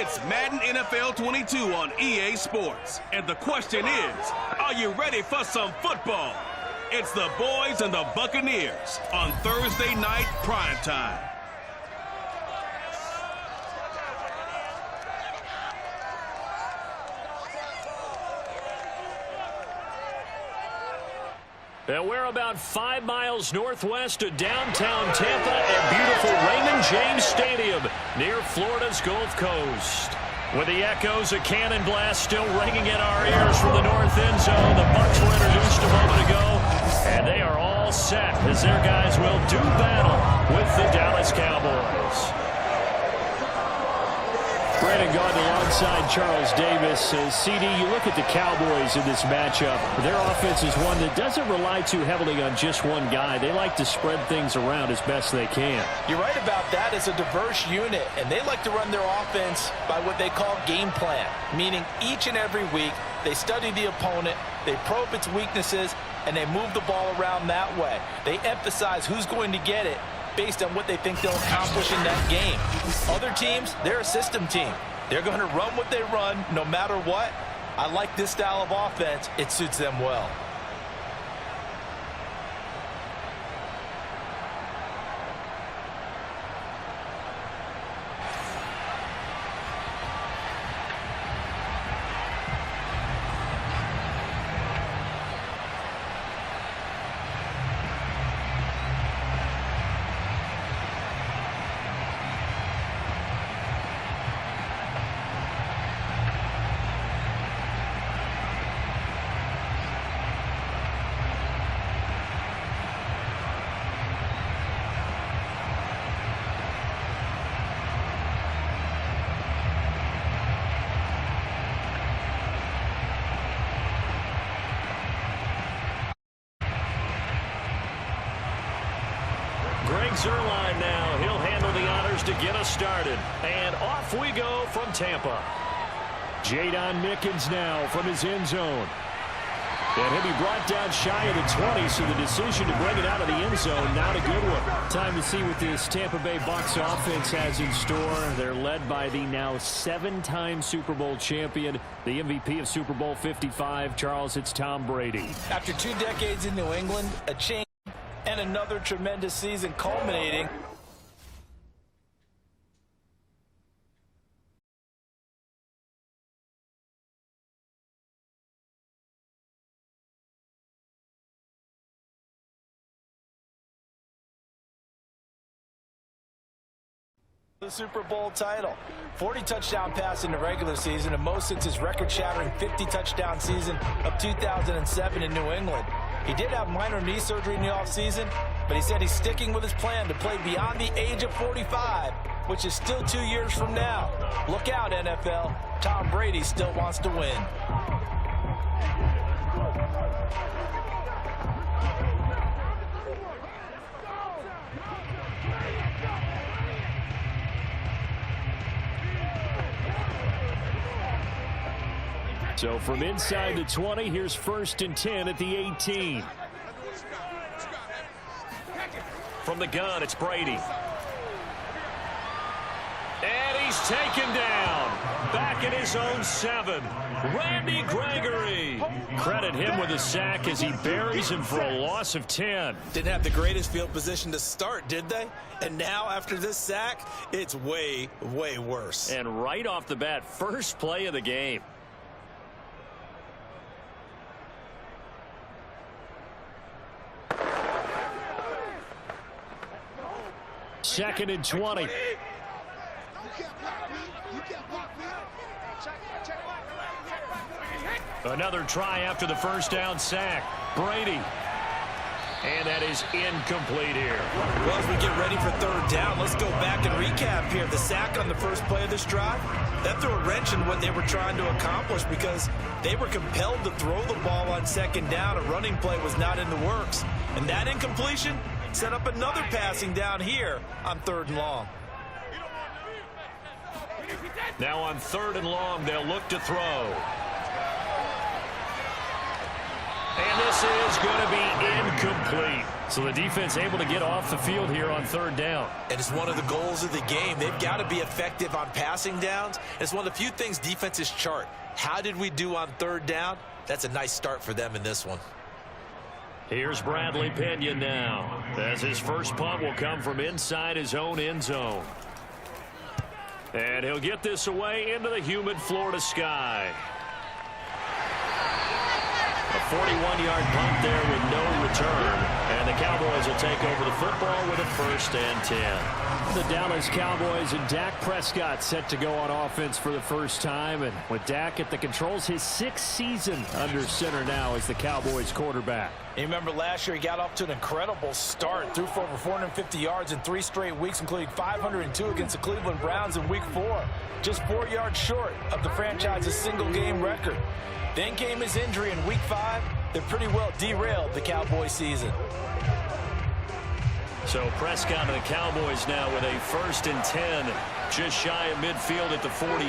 It's Madden NFL 22 on EA Sports. And the question is, are you ready for some football? It's the boys and the Buccaneers on Thursday night primetime. And we're about 5 miles northwest of downtown Tampa at beautiful Raymond James Stadium near Florida's Gulf Coast. With the echoes of cannon blast still ringing in our ears from the north end zone, the Bucs were introduced a moment ago, and they are all set as their guys will do battle with the Dallas Cowboys. Brandon Gaudin alongside Charles Davis. CD, you look at the Cowboys in this matchup. Their offense is one that doesn't rely too heavily on just one guy. They like to spread things around as best they can. You're right about that. It's a diverse unit, and they like to run their offense by what they call game plan, meaning each and every week they study the opponent, they probe its weaknesses, and they move the ball around that way. They emphasize who's going to get it based on what they think they'll accomplish in that game. Other teams, they're a system team. They're going to run what they run no matter what. I like this style of offense. It suits them well. Greg Zuerlein now. He'll handle the honors to get us started. And off we go from Tampa. Jadon Mickens now from his end zone. And he'll be brought down shy of the 20, so the decision to bring it out of the end zone, not a good one. Time to see what this Tampa Bay Bucs offense has in store. They're led by the now 7-time Super Bowl champion, the MVP of Super Bowl 55. Charles, it's Tom Brady. After 2 decades in New England, a change and another tremendous season culminating. The Super Bowl title. 40 touchdown pass in the regular season, and most since his record-shattering 50 touchdown season of 2007 in New England. He did have minor knee surgery in the offseason, but he said he's sticking with his plan to play beyond the age of 45, which is still 2 years from now. Look out, NFL. Tom Brady still wants to win. So from inside the 20, here's 1st and 10 at the 18. From the gun, it's Brady. And he's taken down. Back in his own 7. Randy Gregory. Credit him with a sack as he buries him for a loss of 10. Didn't have the greatest field position to start, did they? And now, after this sack, it's way, way worse. And right off the bat, first play of the game. Second and 20. Another try after the first down sack. Brady. And that is incomplete here. Well, as we get ready for 3rd down, let's go back and recap here. The sack on the first play of this drive, that threw a wrench in what they were trying to accomplish because they were compelled to throw the ball on 2nd down. A running play was not in the works. And that incompletion set up another passing down here on 3rd and long. Now on 3rd and long, they'll look to throw. And this is going to be incomplete. So the defense able to get off the field here on third down. And it's one of the goals of the game. They've got to be effective on passing downs. It's one of the few things defenses chart. How did we do on third down? That's a nice start for them in this one. Here's Bradley Pinion now, as his first punt will come from inside his own end zone. And he'll get this away into the humid Florida sky. A 41-yard punt there with no return. And the Cowboys will take over the football with a 1st and 10. The Dallas Cowboys and Dak Prescott set to go on offense for the first time. And with Dak at the controls, his 6th season under center now as the Cowboys quarterback. You remember last year he got off to an incredible start. Threw for over 450 yards in 3 straight weeks, including 502 against the Cleveland Browns in Week 4. Just 4 yards short of the franchise's single-game record. Then came his injury in Week 5 that pretty well derailed the Cowboys season. So Prescott and the Cowboys now with a 1st and 10, just shy of midfield at the 48.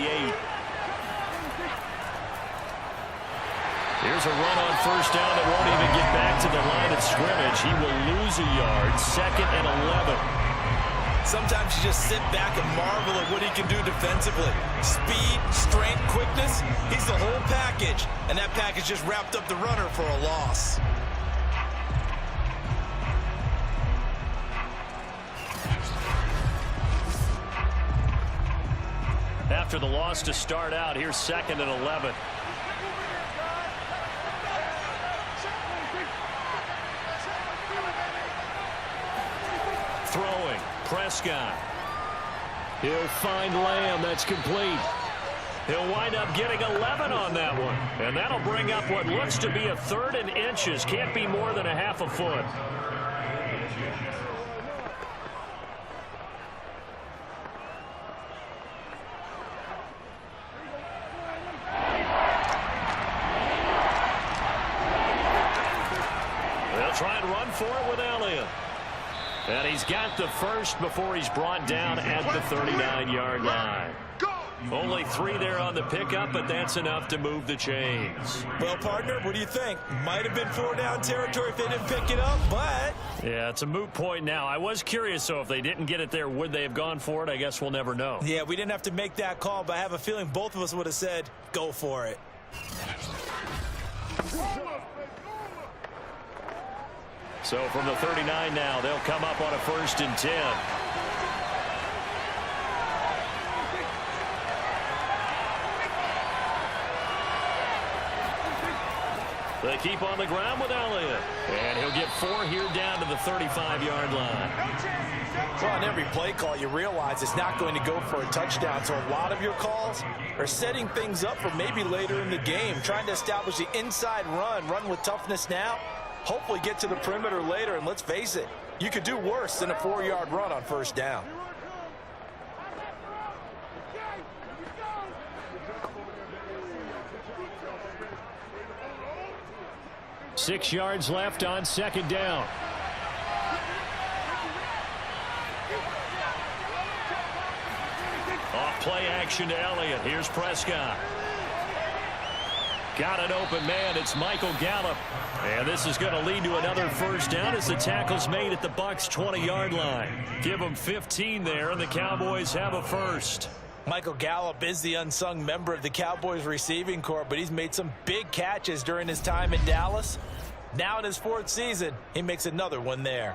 Here's a run on 1st down that won't even get back to the line of scrimmage. He will lose a yard, 2nd and 11. Sometimes you just sit back and marvel at what he can do defensively. Speed, strength, quickness, he's the whole package. And that package just wrapped up the runner for a loss. After the loss to start out, here's 2nd and 11. Throwing, Prescott. He'll find Lamb. That's complete. He'll wind up getting 11 on that one. And that'll bring up what looks to be a 3rd and inches. Can't be more than a half a foot. They'll try and run for it with Elliott. And he's got the first before he's brought down at the 39-yard line. Only 3 there on the pickup, but that's enough to move the chains. Well, partner, what do you think? Might have been 4-down territory if they didn't pick it up, but... Yeah, it's a moot point now. I was curious, so if they didn't get it there, would they have gone for it? I guess we'll never know. Yeah, we didn't have to make that call, but I have a feeling both of us would have said, go for it. So from the 39 now, they'll come up on a 1st and 10. They keep on the ground with Elliott. And he'll get 4 here down to the 35-yard line. Well, on every play call, you realize it's not going to go for a touchdown. So a lot of your calls are setting things up for maybe later in the game, trying to establish the inside run with toughness now. Hopefully get to the perimeter later, and let's face it, you could do worse than a 4-yard run on 1st down. Six yards left on 2nd down. Off play action to Elliott. Here's Prescott. Got an open man. It's Michael Gallup. And this is going to lead to another 1st down as the tackle's made at the Bucs' 20-yard line. Give them 15 there, and the Cowboys have a 1st. Michael Gallup is the unsung member of the Cowboys receiving corps, but he's made some big catches during his time in Dallas. Now in his 4th season, he makes another one there.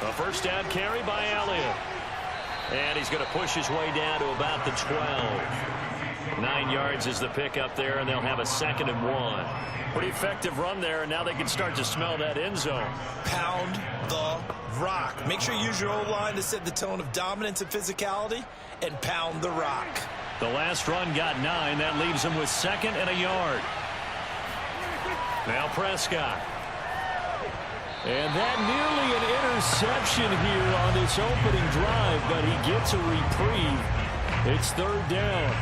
A 1st down carry by Elliott. And he's going to push his way down to about the 12. 9 yards is the pickup there, and they'll have a 2nd and 1. Pretty effective run there, and now they can start to smell that end zone. Pound the rock. Make sure you use your O-line to set the tone of dominance and physicality, and pound the rock. The last run got 9. That leaves him with 2nd and a yard. Now Prescott. And that nearly an interception here on this opening drive, but he gets a reprieve. It's 3rd down.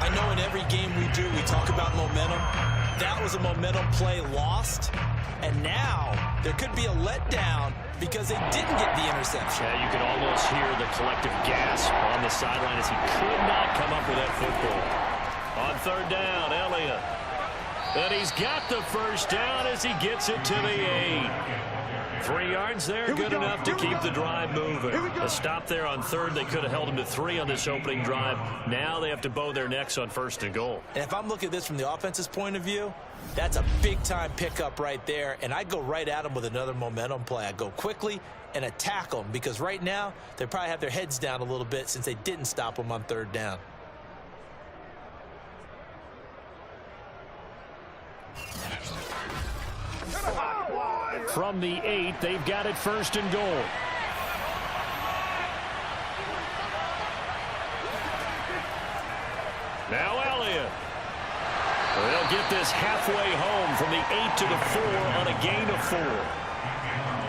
I know in every game we do, we talk about momentum. That was a momentum play lost. And now there could be a letdown because they didn't get the interception. Yeah, you could almost hear the collective gasp on the sideline as he could not come up with that football. On third down, Elliott. And he's got the first down as he gets it to the 8. 3 yards there, good enough to keep the drive moving. A stop there on third. They could have held him to 3 on this opening drive. Now they have to bow their necks on first and goal. And if I'm looking at this from the offense's point of view, that's a big-time pickup right there, and I go right at them with another momentum play. I go quickly and attack them because right now they probably have their heads down a little bit since they didn't stop them on third down. From the 8, they've got it first and goal. Now Elliott. They'll get this halfway home from the 8 to the 4 on a gain of 4.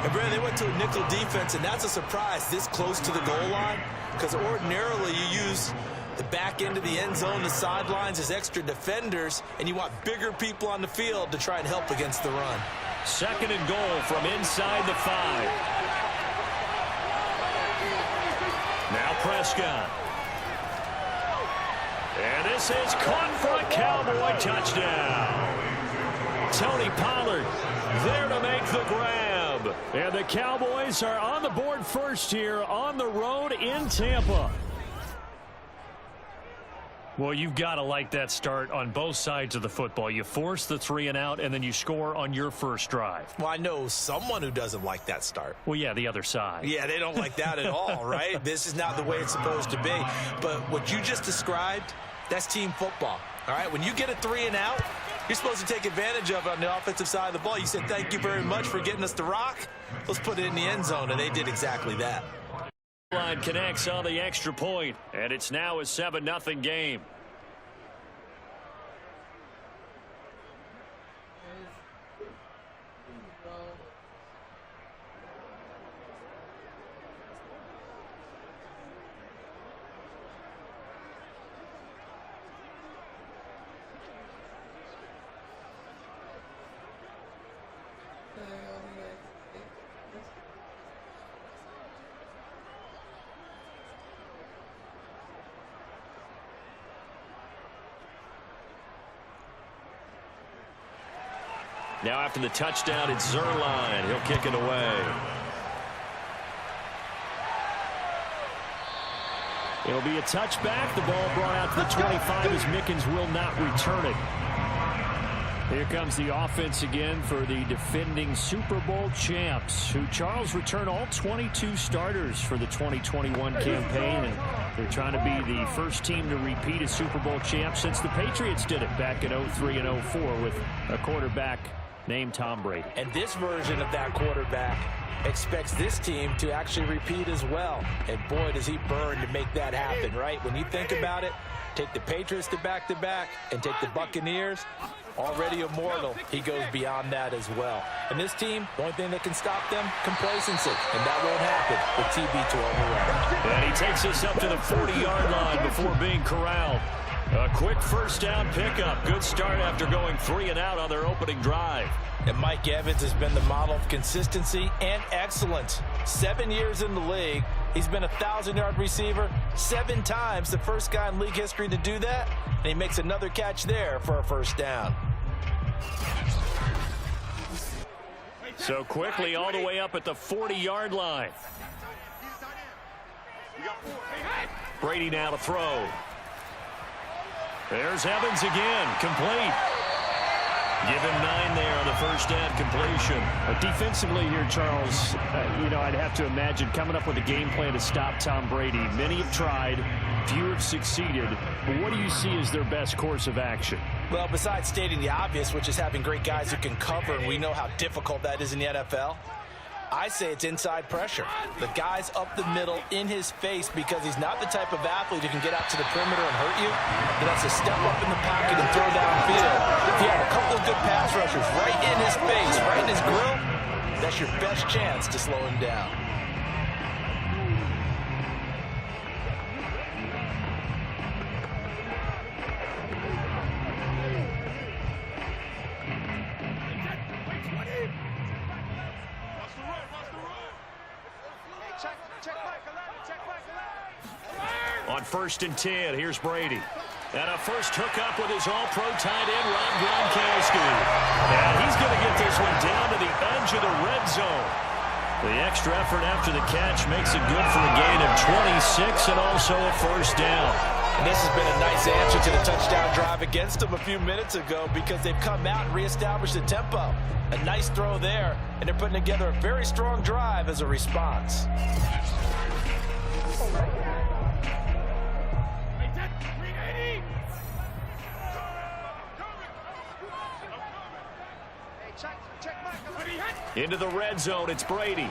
And Brad, they went to a nickel defense, and that's a surprise this close to the goal line because ordinarily you use the back end of the end zone, the sidelines as extra defenders, and you want bigger people on the field to try and help against the run. Second and goal from inside the 5. Now Prescott. And this is caught for a Cowboy touchdown. Tony Pollard there to make the grab. And the Cowboys are on the board first here on the road in Tampa. Well, you've got to like that start on both sides of the football. You force the 3 and out, and then you score on your first drive. Well, I know someone who doesn't like that start. Well, yeah, the other side. Yeah, they don't like that at all, right? This is not the way it's supposed to be. But what you just described, that's team football, all right? When you get a 3 and out, you're supposed to take advantage of it on the offensive side of the ball. You said, thank you very much for getting us the rock. Let's put it in the end zone, and they did exactly that. Line connects on the extra point, and it's now a 7-0 game. Now after the touchdown, it's Zerline. He'll kick it away. It'll be a touchback. The ball brought out to the 25 as Mickens will not return it. Here comes the offense again for the defending Super Bowl champs, who, Charles, return all 22 starters for the 2021 campaign. And they're trying to be the first team to repeat as Super Bowl champs since the Patriots did it back in 03 and 04 with a quarterback named Tom Brady. And this version of that quarterback expects this team to actually repeat as well. And boy, does he burn to make that happen, right? When you think about it, take the Patriots to back-to-back and take the Buccaneers, already immortal. He goes beyond that as well. And this team, the only thing that can stop them, complacency. And that won't happen with TB12 around. And he takes us up to the 40-yard line before being corralled. A quick first down pickup. Good start after going 3 and out on their opening drive. And Mike Evans has been the model of consistency and excellence. 7 years in the league. He's been a 1,000-yard receiver 7 times, the first guy in league history to do that. And he makes another catch there for a first down. So quickly all the way up at the 40-yard line. Brady now to throw. There's Evans again, complete. Give him 9 there on the first down completion. Defensively here, Charles, I'd have to imagine coming up with a game plan to stop Tom Brady. Many have tried, few have succeeded. But what do you see as their best course of action? Well, besides stating the obvious, which is having great guys who can cover, and we know how difficult that is in the NFL, I say it's inside pressure. The guy's up the middle in his face because he's not the type of athlete who can get out to the perimeter and hurt you. He has to step up in the pocket and throw downfield. If you have a couple of good pass rushers right in his face, right in his grill, that's your best chance to slow him down. 1st and 10. Here's Brady. And a first hookup with his all-pro tight end, Rob Gronkowski. And he's going to get this one down to the edge of the red zone. The extra effort after the catch makes it good for a gain of 26 and also a first down. And this has been a nice answer to the touchdown drive against them a few minutes ago because they've come out and reestablished the tempo. A nice throw there, and they're putting together a very strong drive as a response. Into the red zone, it's Brady.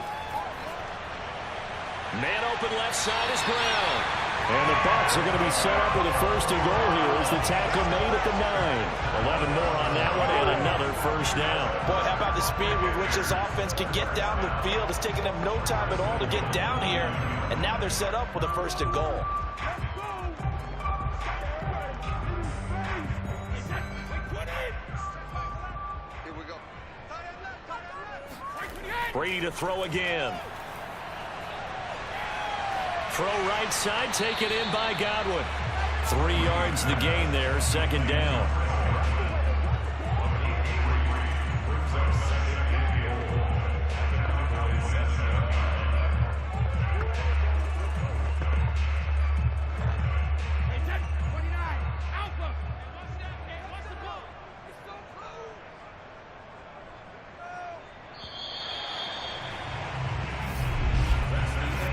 Man open left side is Brown. And the Bucs are going to be set up with a 1st and goal here as the tackle made at the 9. 11 more on that one and another first down. Boy, how about the speed with which this offense can get down the field? It's taken them no time at all to get down here, and now they're set up with a 1st and goal. Brady to throw again. Throw right side, taken in by Godwin. 3 yards the gain there, 2nd down.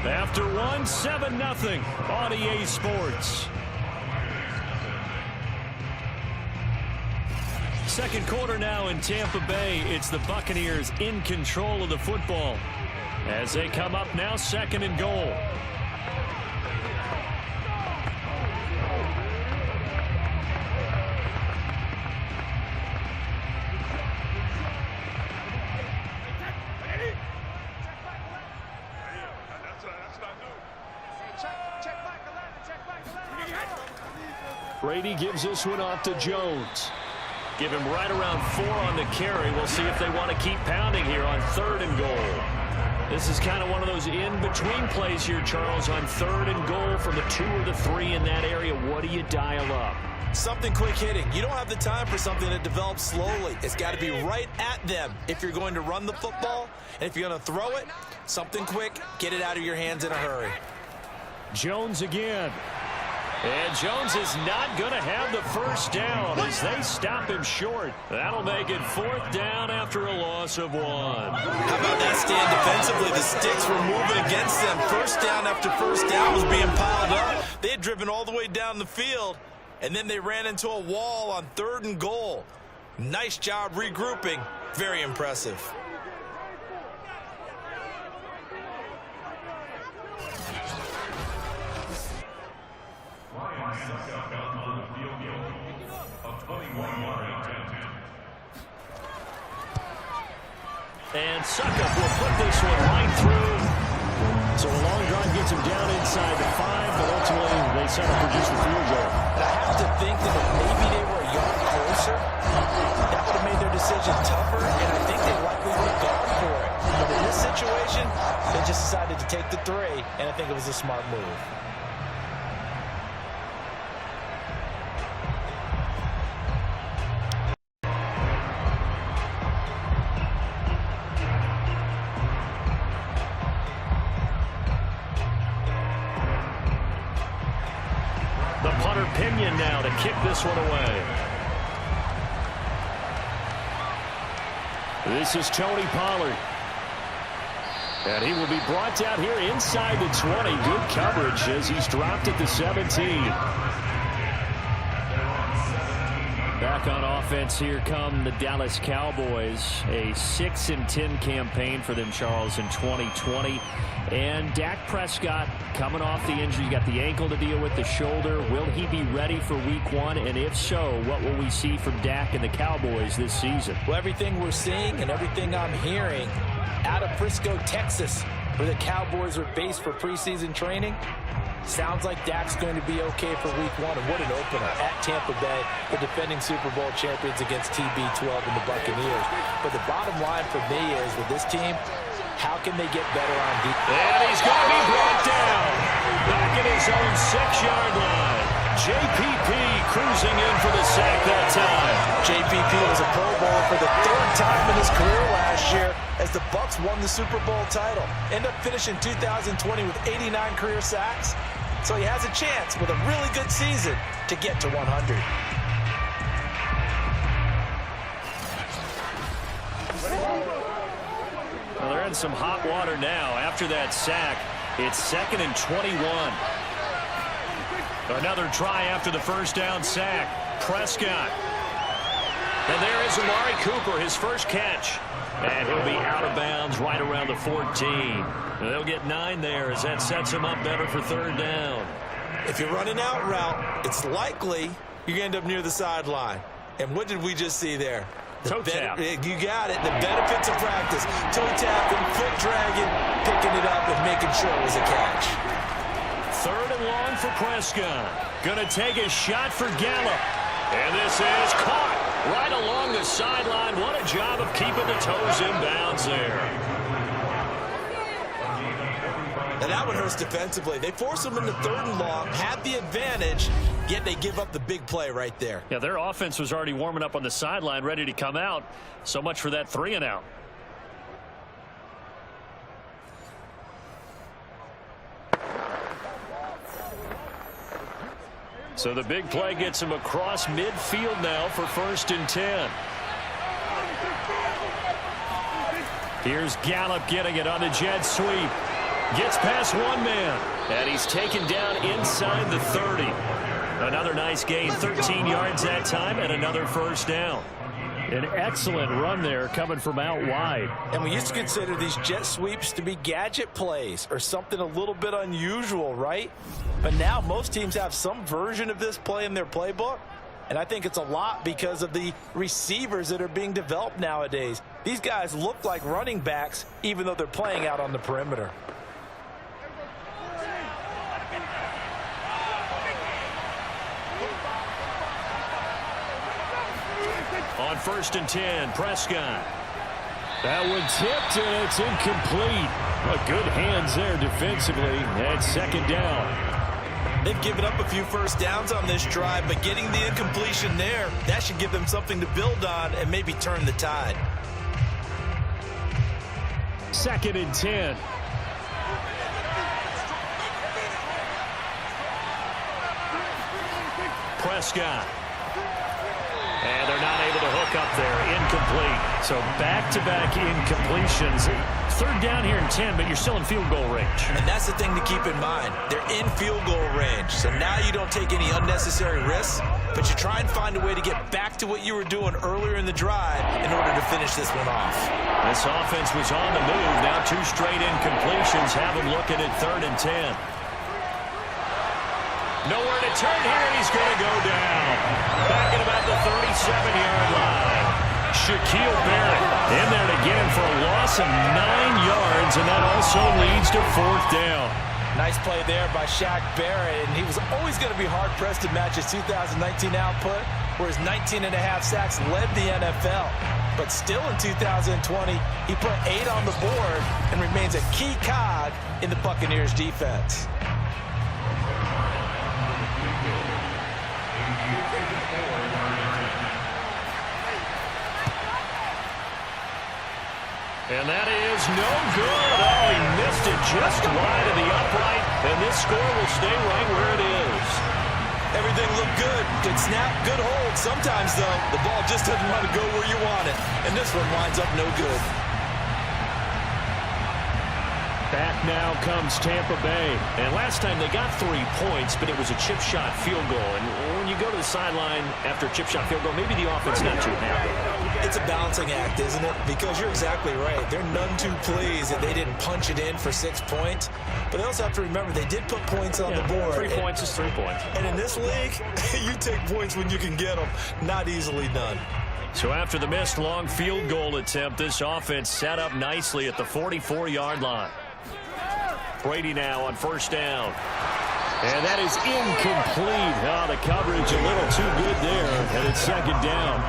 After 1, 7-0 on EA Sports. Second quarter now in Tampa Bay. It's the Buccaneers in control of the football as they come up now 2nd and goal. Brady gives this one off to Jones. Give him right around 4 on the carry. We'll see if they want to keep pounding here on 3rd and goal. This is kind of one of those in-between plays here, Charles, on 3rd and goal from the 2 or the 3 in that area. What do you dial up? Something quick hitting. You don't have the time for something that develops slowly. It's got to be right at them if you're going to run the football. And if you're going to throw it, something quick, get it out of your hands in a hurry. Jones again. And Jones is not going to have the first down as they stop him short. That'll make it 4th down after a loss of 1. How about that stand defensively? The sticks were moving against them. First down after first down was being piled up. They had driven all the way down the field, and then they ran into a wall on 3rd and goal. Nice job regrouping. Very impressive. And Suckup will put this one right through. So a long drive gets him down inside the 5, but ultimately they settle for just a field goal. I have to think that if maybe they were a yard closer, that would have made their decision tougher, and I think they likely would have gone for it. But in this situation, they just decided to take the 3, and I think it was a smart move. Pinion now to kick this one away. This is Tony Pollard. And he will be brought down here inside the 20. Good coverage as he's dropped at the 17. Back on offense, here come the Dallas Cowboys. A 6-10 campaign for them, Charles, in 2020. And Dak Prescott coming off the injury. You got the ankle to deal with, the shoulder. Will he be ready for week 1? And if so, what will we see from Dak and the Cowboys this season? Well, everything we're seeing and everything I'm hearing out of Frisco, Texas, where the Cowboys are based for preseason training, sounds like Dak's going to be okay for week 1. And what an opener at Tampa Bay, the defending Super Bowl champions against TB12 and the Buccaneers. But the bottom line for me is with this team, how can they get better on defense? And he's going to be brought down. Back at his own 6-yard line. JPP cruising in for the sack that time. JPP was a Pro Bowler for the 3rd time in his career last year as the Bucs won the Super Bowl title. Ended up finishing 2020 with 89 career sacks. So he has a chance with a really good season to get to 100. Well, they're in some hot water now. After that sack, it's 2nd and 21. Another try after the first down sack. Prescott. And there is Amari Cooper, his first catch. And he'll be out of bounds right around the 14. They'll get 9 there as that sets him up better for 3rd down. If you're running out route, it's likely you're going to end up near the sideline. And what did we just see there? Toe tap. You got it. The benefits of practice. Toe tapping, foot dragging, picking it up and making sure it was a catch. 3rd and long for Prescott. Gonna take a shot for Gallup. And this is caught right along the sideline. What a job of keeping the toes in bounds there. And that one hurts defensively. They force them into 3rd and long, had the advantage, yet they give up the big play right there. Yeah, their offense was already warming up on the sideline, ready to come out. So much for that 3 and out. So the big play gets him across midfield now for 1st and 10. Here's Gallup getting it on the jet sweep. Gets past one man. And he's taken down inside the 30. Another nice gain, 13 yards that time, and another 1st down. An excellent run there coming from out wide. And we used to consider these jet sweeps to be gadget plays or something a little bit unusual, right? But now most teams have some version of this play in their playbook. And I think it's a lot because of the receivers that are being developed nowadays. These guys look like running backs even though they're playing out on the perimeter. On 1st and 10, Prescott. That one tipped, and it's incomplete. Good hands there defensively. And 2nd down. They've given up a few 1st downs on this drive, but getting the incompletion there, that should give them something to build on and maybe turn the tide. 2nd and 10. Prescott. And they're not able to hook up there. Incomplete. So back-to-back incompletions. 3rd down here in 10, but you're still in field goal range. And that's the thing to keep in mind. They're in field goal range. So now you don't take any unnecessary risks, but you try and find a way to get back to what you were doing earlier in the drive in order to finish this one off. This offense was on the move. Now 2 straight incompletions have them looking at 3rd and 10. Nowhere to turn here, and he's going to go down. Back at about the 37-yard line. Shaquille Barrett in there to get him for a loss of 9 yards, and that also leads to 4th down. Nice play there by Shaq Barrett, and he was always going to be hard-pressed to match his 2019 output, where his 19.5 sacks led the NFL. But still in 2020, he put 8 on the board and remains a key cog in the Buccaneers defense. And that is no good. Oh, he missed it just wide of the upright, and this score will stay right where it is. Everything looked good. Good snap, good hold. Sometimes, though, the ball just doesn't want to go where you want it. And this one winds up no good. Back now comes Tampa Bay. And last time they got 3 points, but it was a chip shot field goal. And when you go to the sideline after a chip shot field goal, maybe the offense not too happy. It's a balancing act, isn't it? Because you're exactly right. They're none too pleased that they didn't punch it in for 6 points. But they also have to remember they did put points on the board. 3 points is 3 points. And in this league, you take points when you can get them. Not easily done. So after the missed long field goal attempt, this offense set up nicely at the 44-yard line. Brady now on 1st down. And that is incomplete. Oh, the coverage a little too good there, and it's 2nd down.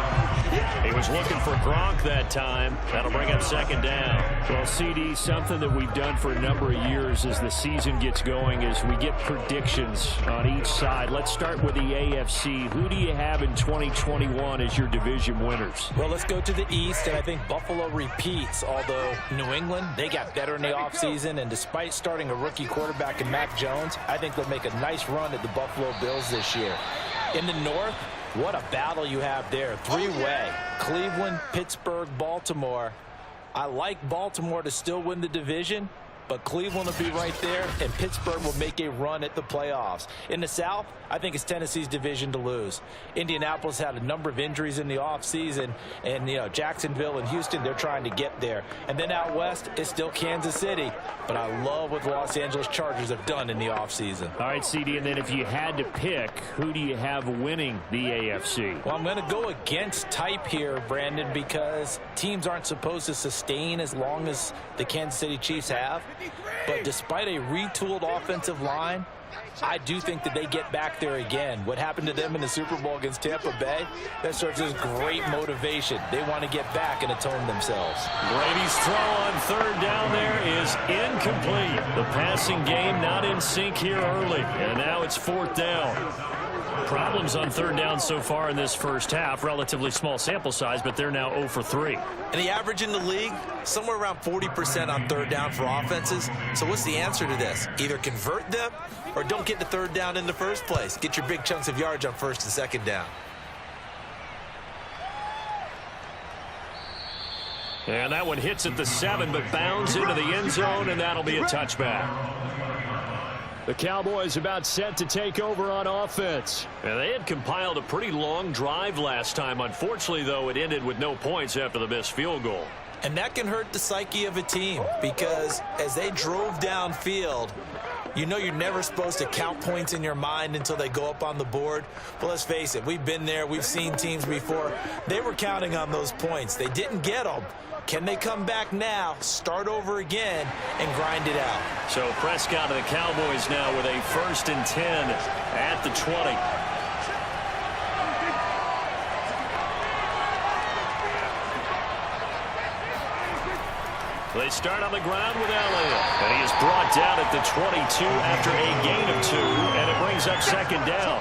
He was looking for Gronk that time. That'll bring up second down. Well, CD, something that we've done for a number of years as the season gets going is we get predictions on each side. Let's start with the AFC. Who do you have in 2021 as your division winners? Well, let's go to the East, and I think Buffalo repeats, although New England, they got better in the offseason, and despite starting a rookie quarterback in Mac Jones, I think they'll make a nice run at the Buffalo Bills this year. In the North, what a battle you have there. Three-way. Cleveland, Pittsburgh, Baltimore. I like Baltimore to still win the division, but Cleveland will be right there, and Pittsburgh will make a run at the playoffs. In the South, I think it's Tennessee's division to lose. Indianapolis had a number of injuries in the offseason, and, Jacksonville and Houston, they're trying to get there. And then out West, it's still Kansas City, but I love what the Los Angeles Chargers have done in the offseason. All right, CD, and then if you had to pick, who do you have winning the AFC? Well, I'm going to go against type here, Brandon, because teams aren't supposed to sustain as long as the Kansas City Chiefs have. But despite a retooled offensive line, I do think that they get back there again. What happened to them in the Super Bowl against Tampa Bay, that serves as great motivation. They want to get back and atone themselves. Brady's throw on third down there is incomplete. The passing game not in sync here early, and now it's fourth down. Problems on third down so far in this first half. Relatively small sample size, but they're now 0 for 3. And the average in the league, somewhere around 40% on third down for offenses. So what's the answer to this? Either convert them or don't get to third down in the first place. Get your big chunks of yards on first and second down. And that one hits at the 7, but bounds into the end zone, and that'll be a touchback. The Cowboys about set to take over on offense. And they had compiled a pretty long drive last time. Unfortunately, though, it ended with no points after the missed field goal. And that can hurt the psyche of a team because as they drove downfield, you're never supposed to count points in your mind until they go up on the board. But let's face it, we've been there. We've seen teams before. They were counting on those points. They didn't get them. Can they come back now, start over again, and grind it out? So Prescott of the Cowboys now with a 1st and 10 at the 20. They start on the ground with Elliott. And he is brought down at the 22 after a gain of 2, and it brings up second down.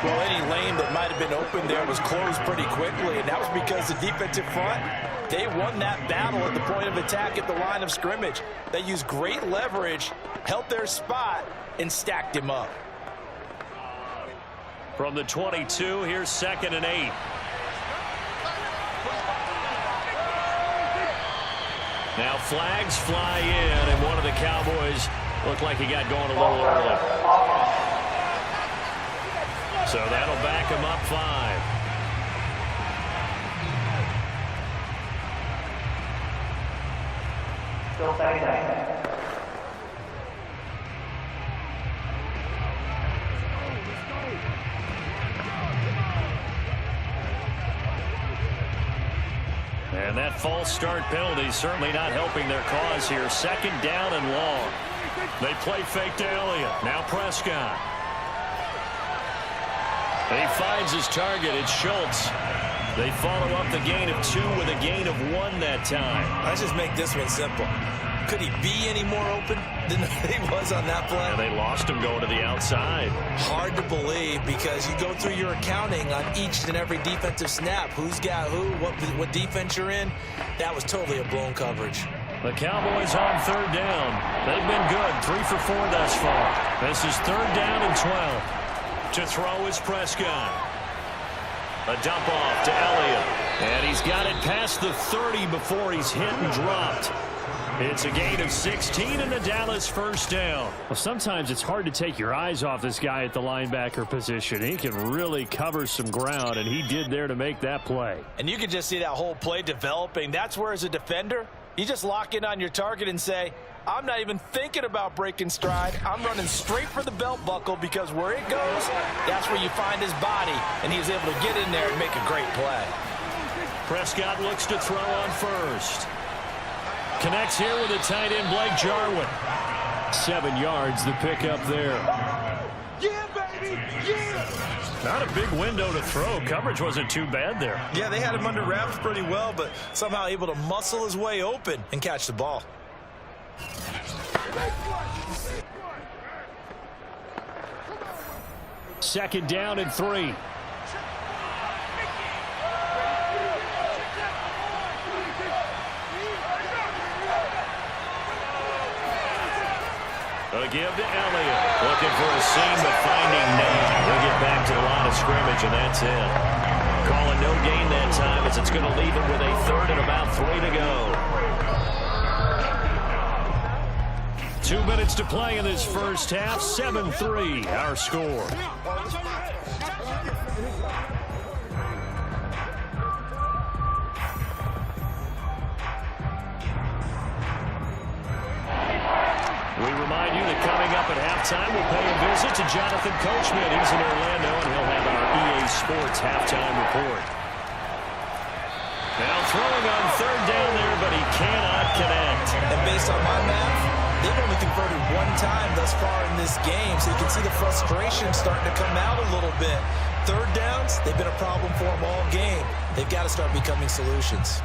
Well, any lane that might have been open there was closed pretty quickly, and that was because the defensive front, they won that battle at the point of attack at the line of scrimmage. They used great leverage, held their spot, and stacked him up. From the 22, here's 2nd and 8. Now flags fly in, and one of the Cowboys looked like he got going a little early. So that'll back him up 5. And that false start penalty certainly not helping their cause here. 2nd down and long. They play fake to Elliott. Now Prescott. He finds his target. It's Schultz. They follow up the gain of 2 with a gain of 1 that time. Let's just make this one simple. Could he be any more open than he was on that play? And they lost him going to the outside. Hard to believe because you go through your accounting on each and every defensive snap. Who's got who, what defense you're in. That was totally a blown coverage. The Cowboys on 3rd down. They've been good. 3 for 4 thus far. This is 3rd down and 12. To throw is Prescott. A dump off to Elliott. And he's got it past the 30 before he's hit and dropped. It's a gain of 16 and the Dallas 1st down. Well, sometimes it's hard to take your eyes off this guy at the linebacker position. He can really cover some ground, and he did there to make that play. And you can just see that whole play developing. That's where, as a defender, you just lock in on your target and say, I'm not even thinking about breaking stride. I'm running straight for the belt buckle because where it goes, that's where you find his body, and he's able to get in there and make a great play. Prescott looks to throw on 1st. Connects here with the tight end, Blake Jarwin. 7 yards, the pickup there. Yeah, baby, yeah! Not a big window to throw. Coverage wasn't too bad there. Yeah, they had him under wraps pretty well, but somehow able to muscle his way open and catch the ball. Second down and 3. A give to Elliott. Looking for a seam, but finding none. He'll get back to the line of scrimmage, and that's it. Calling no gain that time as it's going to leave him with a third and about 3 to go. 2 minutes to play in this first half. 7-3, our score. We remind you that coming up at halftime, we'll pay a visit to Jonathan Coachman. He's in Orlando, and he'll have our EA Sports halftime report. Now throwing on third down there, but he cannot connect. And based on my math, they've only converted 1 time thus far in this game, so you can see the frustration starting to come out a little bit. Third downs, they've been a problem for them all game. They've got to start becoming solutions.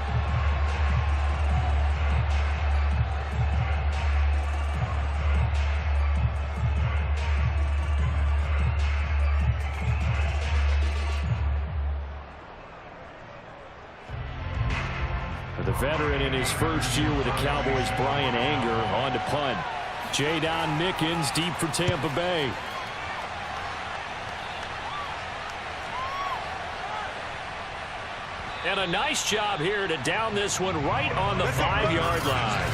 The veteran in his first year with the Cowboys, Brian Anger, on to punt. J-Don Mickens deep for Tampa Bay. And a nice job here to down this one right on the 5-yard line.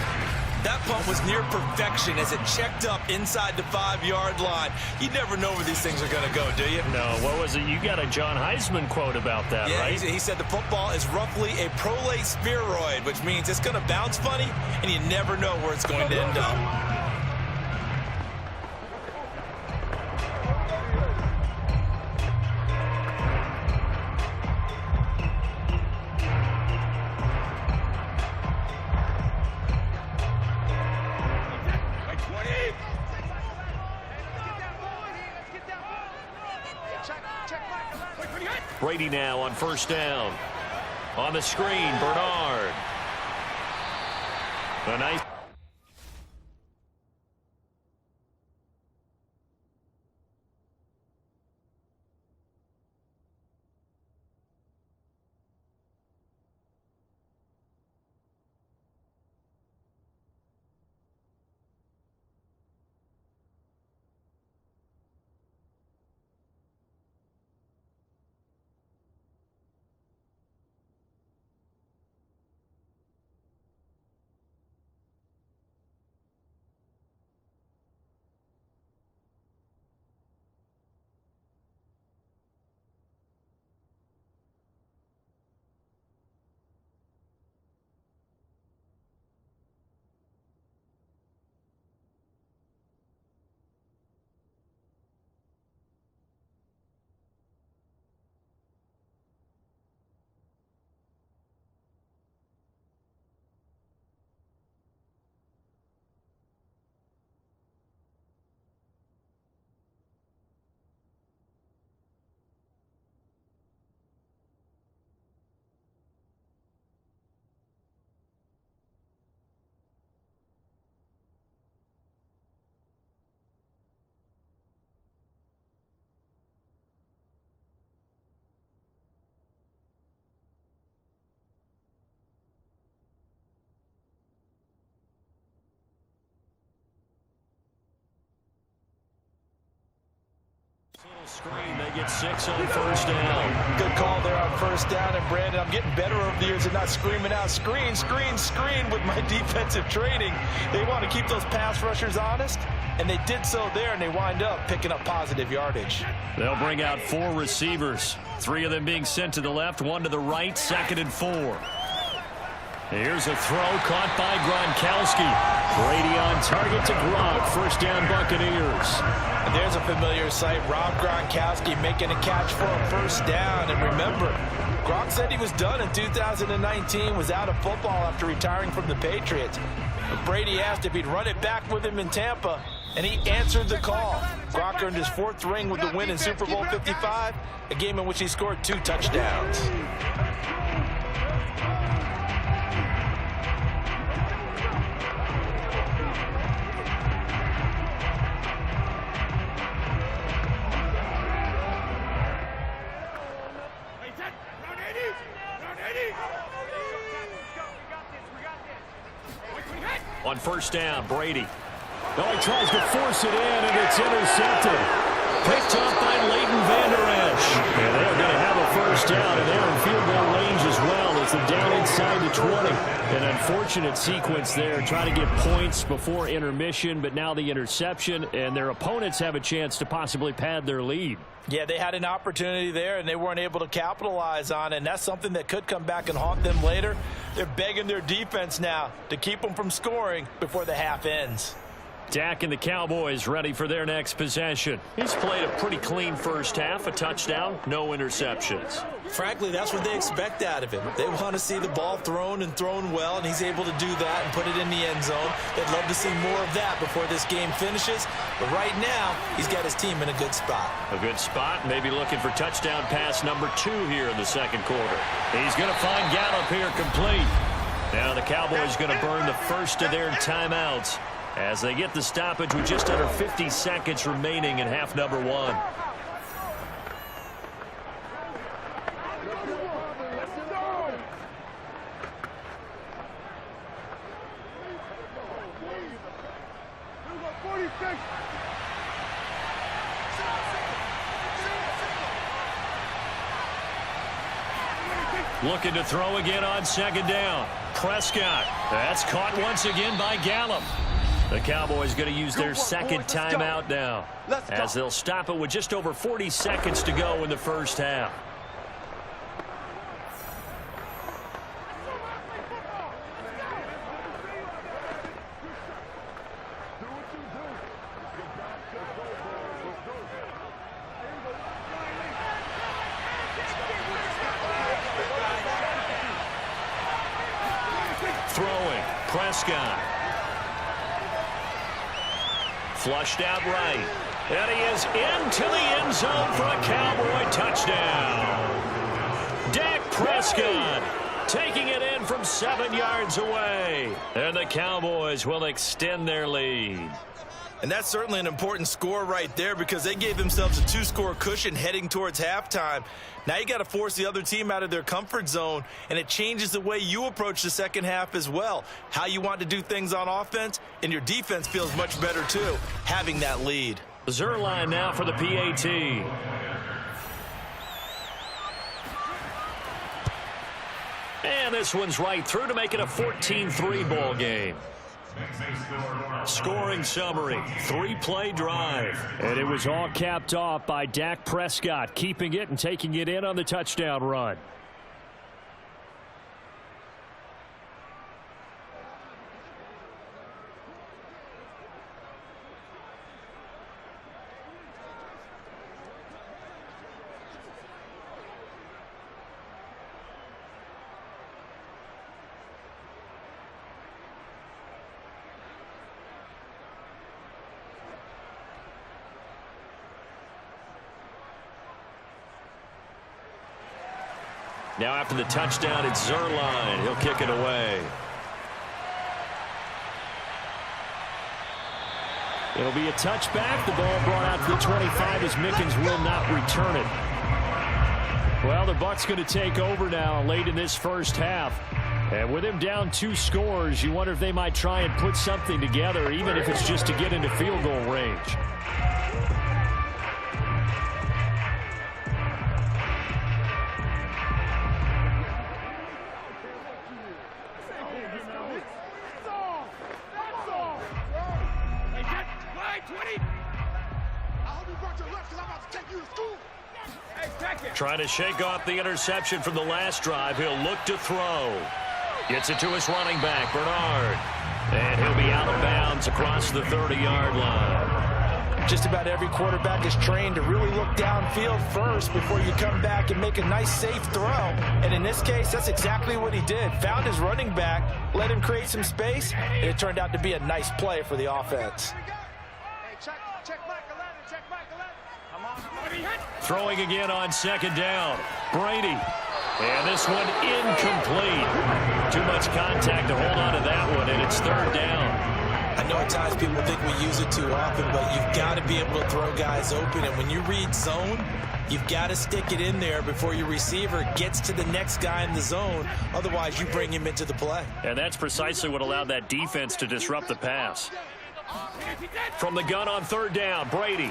That punt was near perfection as it checked up inside the 5-yard line. You never know where these things are going to go, do you? No, what was it? You got a John Heisman quote about that, yeah, right? He said the football is roughly a prolate spheroid, which means it's going to bounce funny, and you never know where it's going to end up. Brady now on first down. On the screen, Bernard. A nice. Screen, they get 6 on first down. Good call there on first down. And Brandon, I'm getting better over the years at not screaming out screen, screen, screen with my defensive training. They want to keep those pass rushers honest, and they did so there, and they wind up picking up positive yardage. They'll bring out 4 receivers. 3 of them being sent to the left, 1 to the right, 2nd and 4. Here's a throw caught by Gronkowski. Brady on target to Gronk. First down, Buccaneers. And there's a familiar sight. Rob Gronkowski making a catch for a first down. And remember, Gronk said he was done in 2019, was out of football after retiring from the Patriots. But Brady asked if he'd run it back with him in Tampa. and he answered the call. Gronk earned his 4th ring with the win in Super Bowl 55, a game in which he scored 2 touchdowns. On first down, Brady. Oh, he tries to force it in, and it's intercepted. Picked up by Leighton Vander Esch. And they're going to have a first down, and they're in field goal range as well. It's a down inside the 20. An unfortunate sequence there, trying to get points before intermission, but now the interception, and their opponents have a chance to possibly pad their lead. Yeah, they had an opportunity there, and they weren't able to capitalize on it, and that's something that could come back and haunt them later. They're begging their defense now to keep them from scoring before the half ends. Dak and the Cowboys ready for their next possession. He's played a pretty clean first half, a touchdown, no interceptions. Frankly, that's what they expect out of him. They want to see the ball thrown and thrown well, and he's able to do that and put it in the end zone. They'd love to see more of that before this game finishes. But right now, he's got his team in a good spot. A good spot, maybe looking for touchdown pass number 2 here in the second quarter. He's going to find Gallup here complete. Now the Cowboys going to burn the first of their timeouts as they get the stoppage with just under 50 seconds remaining in half number 1. Looking to throw again on second down. Prescott. That's caught once again by Gallup. The Cowboys going to use their second timeout now, as they'll stop it with just over 40 seconds to go in the first half. Throwing, Prescott. Flushed out right. And he is into the end zone for a Cowboy touchdown. Dak Prescott taking it in from 7 yards away. And the Cowboys will extend their lead. And that's certainly an important score right there because they gave themselves a 2-score cushion heading towards halftime. Now you got to force the other team out of their comfort zone, and it changes the way you approach the second half as well. How you want to do things on offense, and your defense feels much better too, having that lead. Zerline now for the PAT. And this one's right through to make it a 14-3 ball game. Scoring summary, 3-play drive. And it was all capped off by Dak Prescott, keeping it and taking it in on the touchdown run. Now after the touchdown, it's Zerline. He'll kick it away. It'll be a touchback. The ball brought out to the 25 as Mickens will not return it. Well, the Bucs going to take over now late in this first half. And with him down 2 scores, you wonder if they might try and put something together, even if it's just to get into field goal range. Trying to shake off the interception from the last drive. He'll look to throw. Gets it to his running back, Bernard. And he'll be out of bounds across the 30-yard line. Just about every quarterback is trained to really look downfield first before you come back and make a nice, safe throw. And in this case, that's exactly what he did. Found his running back, let him create some space, and it turned out to be a nice play for the offense. Throwing again on second down. Brady. And this one incomplete. Too much contact to hold on to that one, and it's third down. I know at times people think we use it too often, but you've got to be able to throw guys open. And when you read zone, you've got to stick it in there before your receiver gets to the next guy in the zone. Otherwise, you bring him into the play. And that's precisely what allowed that defense to disrupt the pass. From the gun on third down, Brady.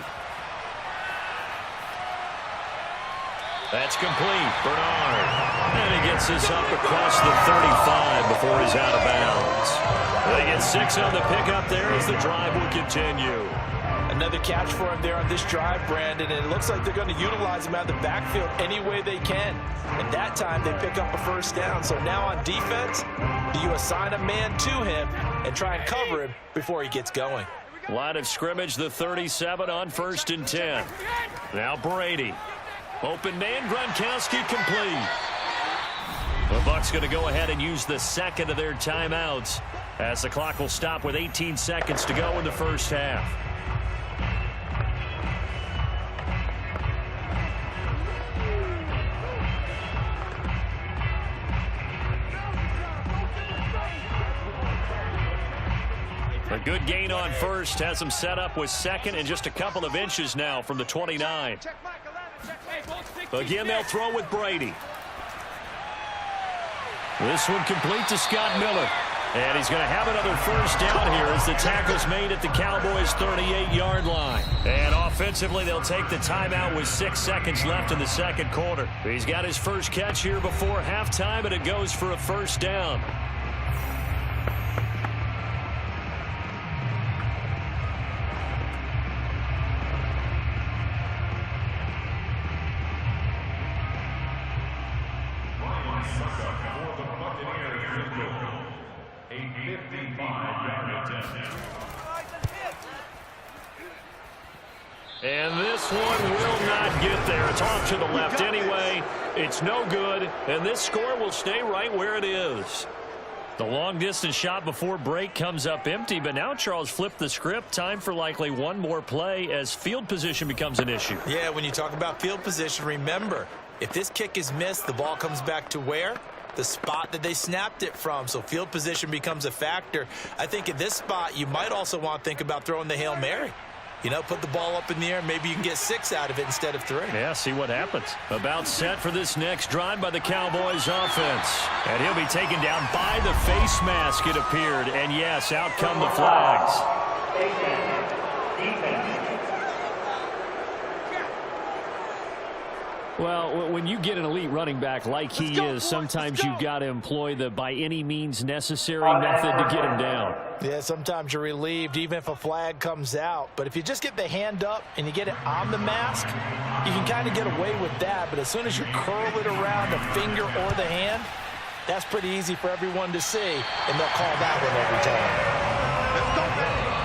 That's complete. Bernard. And he gets this up across the 35 before he's out of bounds. They get 6 on the pickup there as the drive will continue. Another catch for him there on this drive, Brandon, and it looks like they're going to utilize him out of the backfield any way they can. And that time they pick up a first down. So now on defense, you assign a man to him and try and cover him before he gets going. Line of scrimmage, the 37 on 1st and 10. Now Brady. Open man, Gronkowski complete. The Bucs going to go ahead and use the second of their timeouts as the clock will stop with 18 seconds to go in the first half. A good gain on first has them set up with second and just a couple of inches now from the 29. Again, they'll throw with Brady. This one complete to Scott Miller. And he's going to have another first down here as the tackle's made at the Cowboys' 38-yard line. And offensively, they'll take the timeout with 6 seconds left in the second quarter. He's got his first catch here before halftime, and it goes for a first down. And this one will not get there. It's off to the left anyway. It's no good, and this score will stay right where it is. The long-distance shot before break comes up empty, but now Charles flipped the script. Time for likely one more play as field position becomes an issue. Yeah, when you talk about field position, remember, if this kick is missed, the ball comes back to where? The spot that they snapped it from. So field position becomes a factor. I think at this spot, you might also want to think about throwing the Hail Mary. You know, put the ball up in the air. Maybe you can get 6 out of it instead of 3. Yeah, see what happens. About set for this next drive by the Cowboys offense. And he'll be taken down by the face mask, it appeared. And yes, out come the flags. Well, when you get an elite running back like he is, sometimes you've got to employ the by any means necessary method to get him down. Yeah, sometimes you're relieved even if a flag comes out. But if you just get the hand up and you get it on the mask, you can kind of get away with that. But as soon as you curl it around the finger or the hand, that's pretty easy for everyone to see, and they'll call that one every time.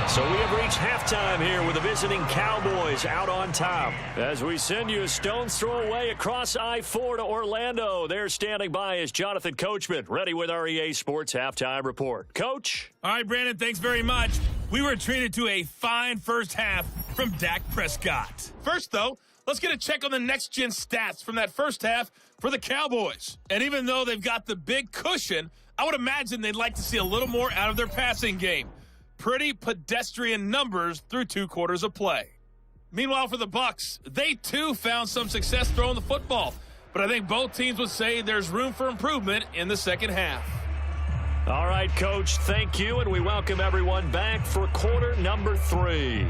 So we have reached halftime here with the visiting Cowboys out on top. As we send you a stone's throw away across I-4 to Orlando. There standing by is Jonathan Coachman, ready with our EA Sports Halftime Report. Coach? All right, Brandon, thanks very much. We were treated to a fine first half from Dak Prescott. First, though, let's get a check on the next-gen stats from that first half for the Cowboys. And even though they've got the big cushion, I would imagine they'd like to see a little more out of their passing game. Pretty pedestrian numbers through 2 quarters of play. Meanwhile, for the Bucs, they too found some success throwing the football. But I think both teams would say there's room for improvement in the second half. All right, Coach, thank you, and we welcome everyone back for quarter number 3.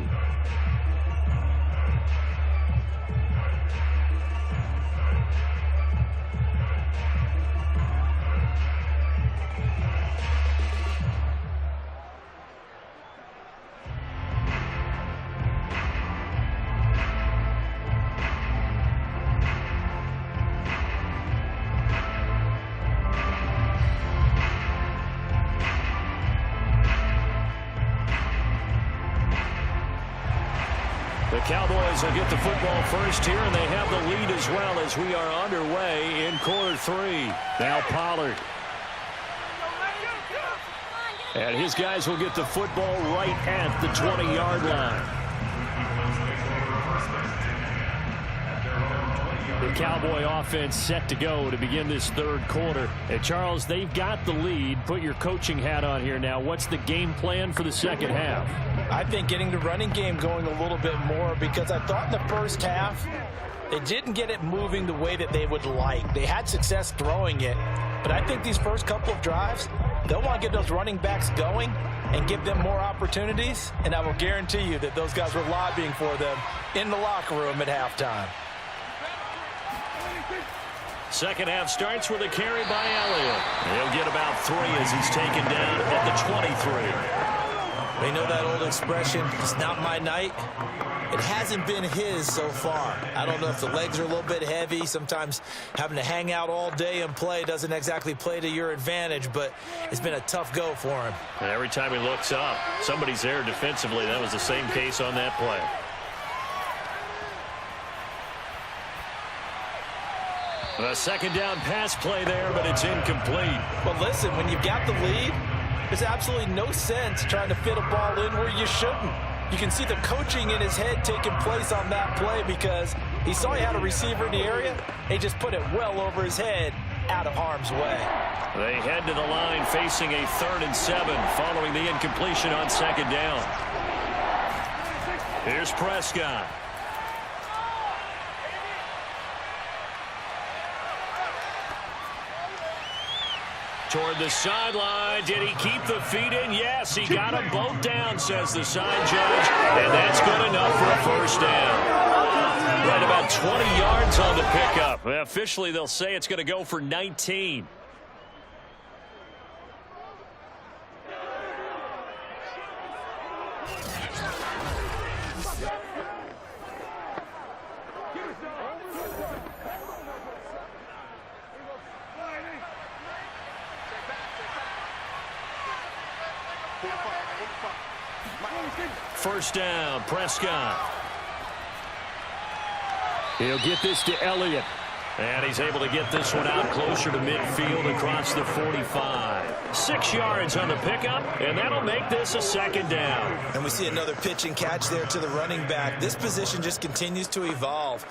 The Cowboys will get the football first here, and they have the lead as well as we are underway in quarter 3. Now Pollard. And his guys will get the football right at the 20-yard line. The Cowboy offense set to go to begin this third quarter. And Charles, they've got the lead. Put your coaching hat on here now. What's the game plan for the second half? I think getting the running game going a little bit more, because I thought in the first half they didn't get it moving the way that they would like. They had success throwing it, but I think these first couple of drives, they'll want to get those running backs going and give them more opportunities, and I will guarantee you that those guys were lobbying for them in the locker room at halftime. Second half starts with a carry by Elliott. He'll get about 3 as he's taken down at the 23. You know that old expression, it's not my night? It hasn't been his so far. I don't know if the legs are a little bit heavy. Sometimes having to hang out all day and play doesn't exactly play to your advantage, but it's been a tough go for him. And every time he looks up, somebody's there defensively. That was the same case on that play. A second down pass play there, but it's incomplete. But listen, when you've got the lead, there's absolutely no sense trying to fit a ball in where you shouldn't. You can see the coaching in his head taking place on that play, because he saw he had a receiver in the area. He just put it well over his head, out of harm's way. They head to the line facing a 3rd and 7 following the incompletion on second down. Here's Prescott. Toward the sideline. Did he keep the feet in? Yes, he got them both down, says the side judge. And that's good enough for a first down. Right about 20 yards on the pickup. Officially, they'll say it's going to go for 19. First down, Prescott. He'll get this to Elliott. And he's able to get this one out closer to midfield across the 45. 6 yards on the pickup, and that'll make this a second down. And we see another pitch and catch there to the running back. This position just continues to evolve.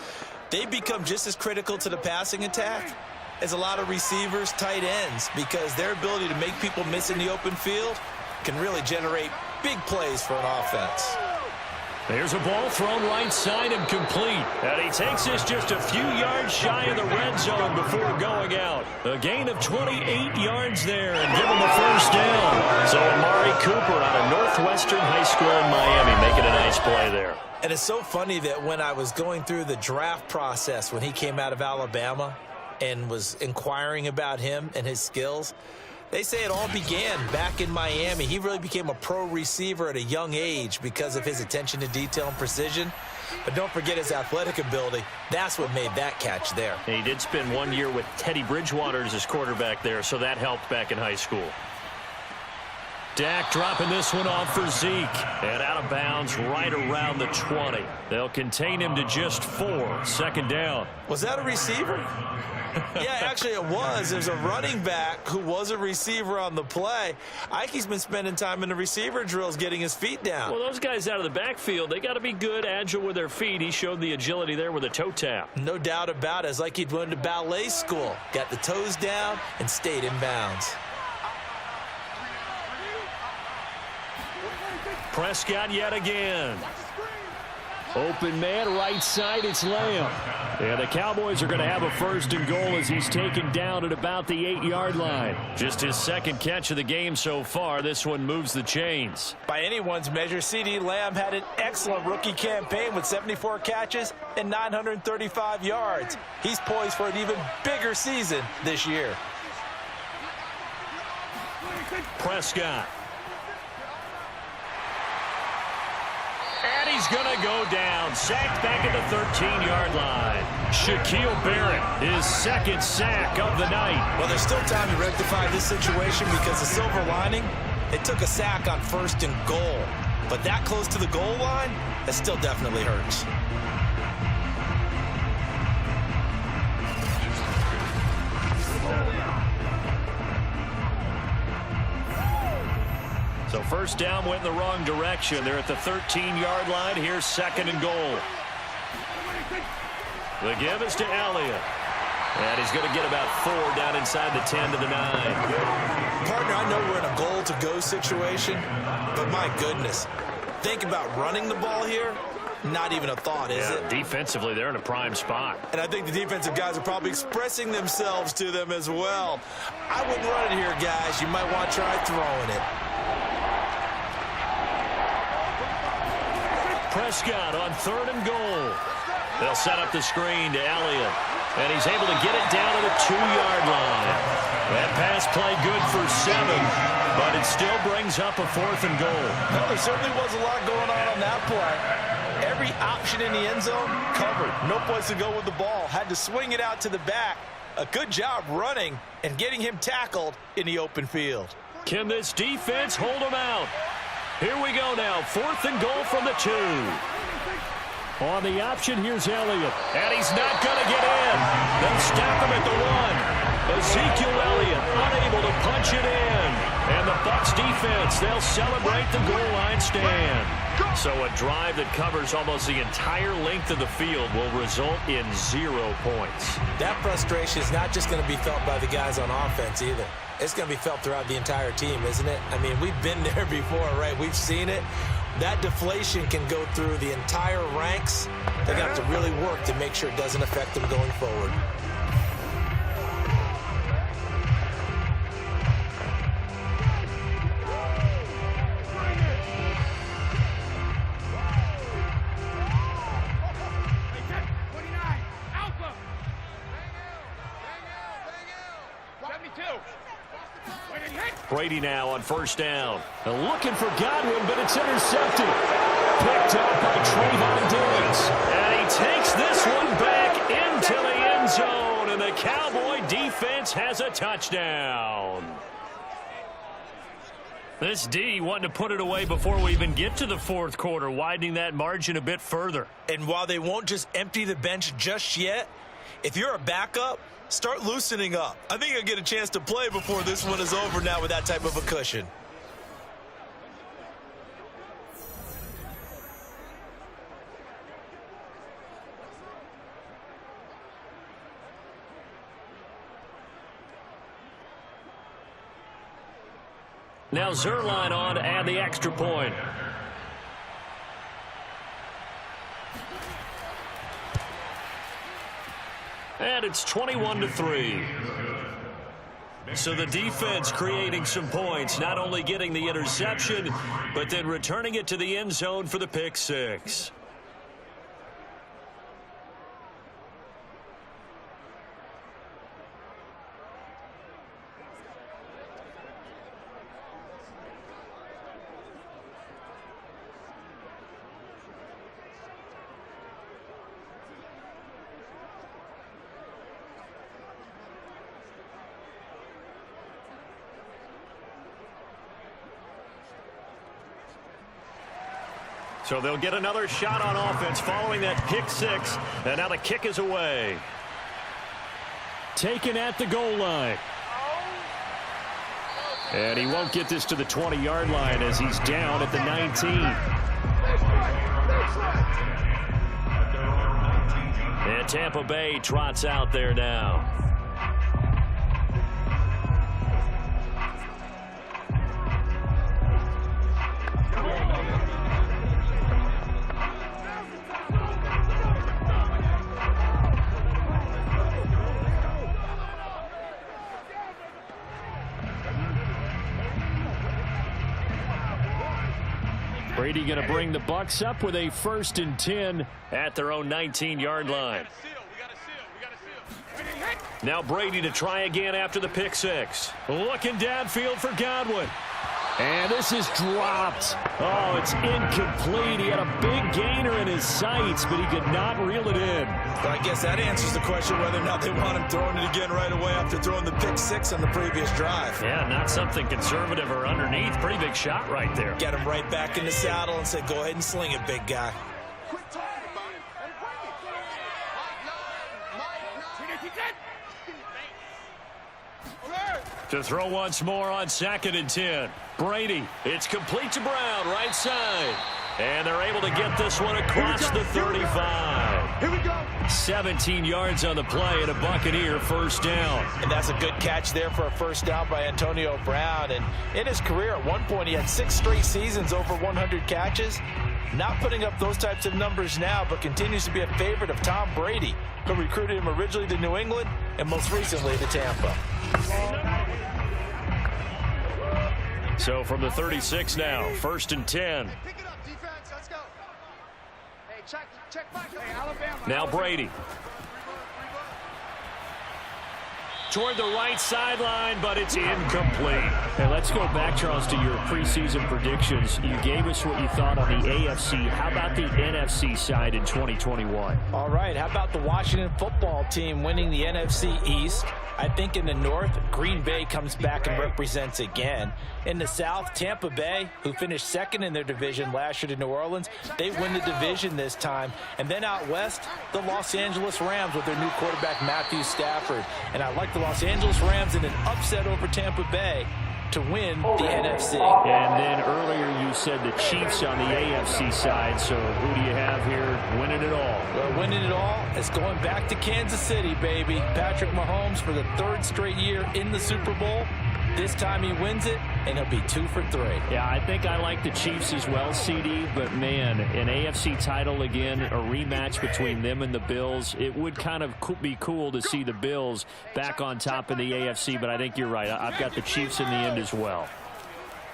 They become just as critical to the passing attack as a lot of receivers, tight ends, because their ability to make people miss in the open field can really generate big plays for an offense. There's a ball thrown right side and complete. And he takes this just a few yards shy of the red zone before going out. A gain of 28 yards there and give him a first down. So Amari Cooper out of Northwestern High School in Miami making a nice play there. And it's so funny that when I was going through the draft process when he came out of Alabama and was inquiring about him and his skills, they say it all began back in Miami. He really became a pro receiver at a young age because of his attention to detail and precision. But don't forget his athletic ability. That's what made that catch there. And he did spend 1 year with Teddy Bridgewater as his quarterback there, so that helped back in high school. Dak dropping this one off for Zeke. And out of bounds right around the 20. They'll contain him to just 4. Second down. Was that a receiver? Yeah, actually it was. There's a running back who was a receiver on the play. Ike's been spending time in the receiver drills getting his feet down. Well, those guys out of the backfield, they got to be good, agile with their feet. He showed the agility there with a toe tap. No doubt about it. It's like he'd went to ballet school. Got the toes down and stayed in bounds. Prescott yet again. Open man, right side, it's Lamb. And the Cowboys are going to have a first and goal as he's taken down at about the 8-yard line. Just his second catch of the game so far. This one moves the chains. By anyone's measure, CeeDee Lamb had an excellent rookie campaign with 74 catches and 935 yards. He's poised for an even bigger season this year. Prescott. And he's going to go down. Sacked back at the 13-yard line. Shaquille Barrett, his second sack of the night. Well, there's still time to rectify this situation because the silver lining, they took a sack on 1st and goal. But that close to the goal line, that still definitely hurts. So first down went in the wrong direction. They're at the 13-yard line. Here's second and goal. The give is to Elliott. And he's going to get about 4 down inside the 10 to the 9. Partner, I know we're in a goal-to-go situation, but my goodness, think about running the ball here. Not even a thought, is it? Defensively, they're in a prime spot. And I think the defensive guys are probably expressing themselves to them as well. I wouldn't run it here, guys. You might want to try throwing it. Prescott on 3rd and goal. They'll set up the screen to Elliott. And he's able to get it down to the 2-yard line. That pass play good for 7, but it still brings up a 4th and goal. Well, there certainly was a lot going on that play. Every option in the end zone covered. No place to go with the ball. Had to swing it out to the back. A good job running and getting him tackled in the open field. Can this defense hold him out? Here we go now. 4th and goal from the 2. On the option, here's Elliott. And he's not going to get in. They'll stop him at the 1. Ezekiel Elliott unable to punch it in. And the Bucs defense, they'll celebrate the goal line stand. So a drive that covers almost the entire length of the field will result in 0 points. That frustration is not just going to be felt by the guys on offense either. It's going to be felt throughout the entire team, isn't it? I mean, we've been there before, right? We've seen it. That deflation can go through the entire ranks. They got to really work to make sure it doesn't affect them going forward. Brady now on 1st down. Looking for Godwin, but it's intercepted. Picked up by Trayvon Diggs. And he takes this one back into the end zone. And the Cowboy defense has a touchdown. This D wanting to put it away before we even get to the 4th quarter, widening that margin a bit further. And while they won't just empty the bench just yet, if you're a backup, start loosening up. I think you'll get a chance to play before this one is over now with that type of a cushion. Now Zerline on to add the extra point. And it's 21-3. So the defense creating some points, not only getting the interception, but then returning it to the end zone for the pick 6. So they'll get another shot on offense following that pick 6. And now the kick is away. Taken at the goal line. And he won't get this to the 20-yard line as he's down at the 19. And Tampa Bay trots out there now. Brady going to bring the Bucs up with a 1st and 10 at their own 19-yard line. Now Brady to try again after the pick 6. Looking downfield for Godwin. And this is dropped. Oh, it's incomplete. He had a big gainer in his sights, but he could not reel it in. But I guess that answers the question whether or not they want him throwing it again right away after throwing the pick 6 on the previous drive. Yeah, not something conservative or underneath. Pretty big shot right there. Get him right back in the saddle and say, go ahead and sling it, big guy. To throw once more on 2nd and 10. Brady, it's complete to Brown, right side. And they're able to get this one across the 35. Here we go. 17 yards on the play and a Buccaneer first down. And that's a good catch there for a first down by Antonio Brown. And in his career, at one point, he had 6 straight seasons over 100 catches. Not putting up those types of numbers now, but continues to be a favorite of Tom Brady, who recruited him originally to New England and most recently to Tampa. So from the 36 now, 1st and 10. Pick it up, defense. Let's go. Hey, check back. Hey, Alabama. Now Brady. Toward the right sideline, but it's incomplete. Hey, let's go back, Charles, to your preseason predictions. You gave us what you thought on the AFC. How about the NFC side in 2021? All right, how about the Washington football team winning the NFC East? I think in the North, Green Bay comes back and represents again. In the South, Tampa Bay, who finished second in their division last year to New Orleans, they win the division this time. And then out West, the Los Angeles Rams with their new quarterback, Matthew Stafford. And I like the Los Angeles Rams in an upset over Tampa Bay to win the NFC. And then earlier you said the Chiefs on the AFC side, so who do you have here winning it all? Well, winning it all is going back to Kansas City, baby. Patrick Mahomes for the 3rd straight year in the Super Bowl. This time he wins it, and he'll be 2 for 3. Yeah, I think I like the Chiefs as well, CD, but man, an AFC title again, a rematch between them and the Bills. It would kind of be cool to see the Bills back on top in the AFC, but I think you're right. I've got the Chiefs in the end as well.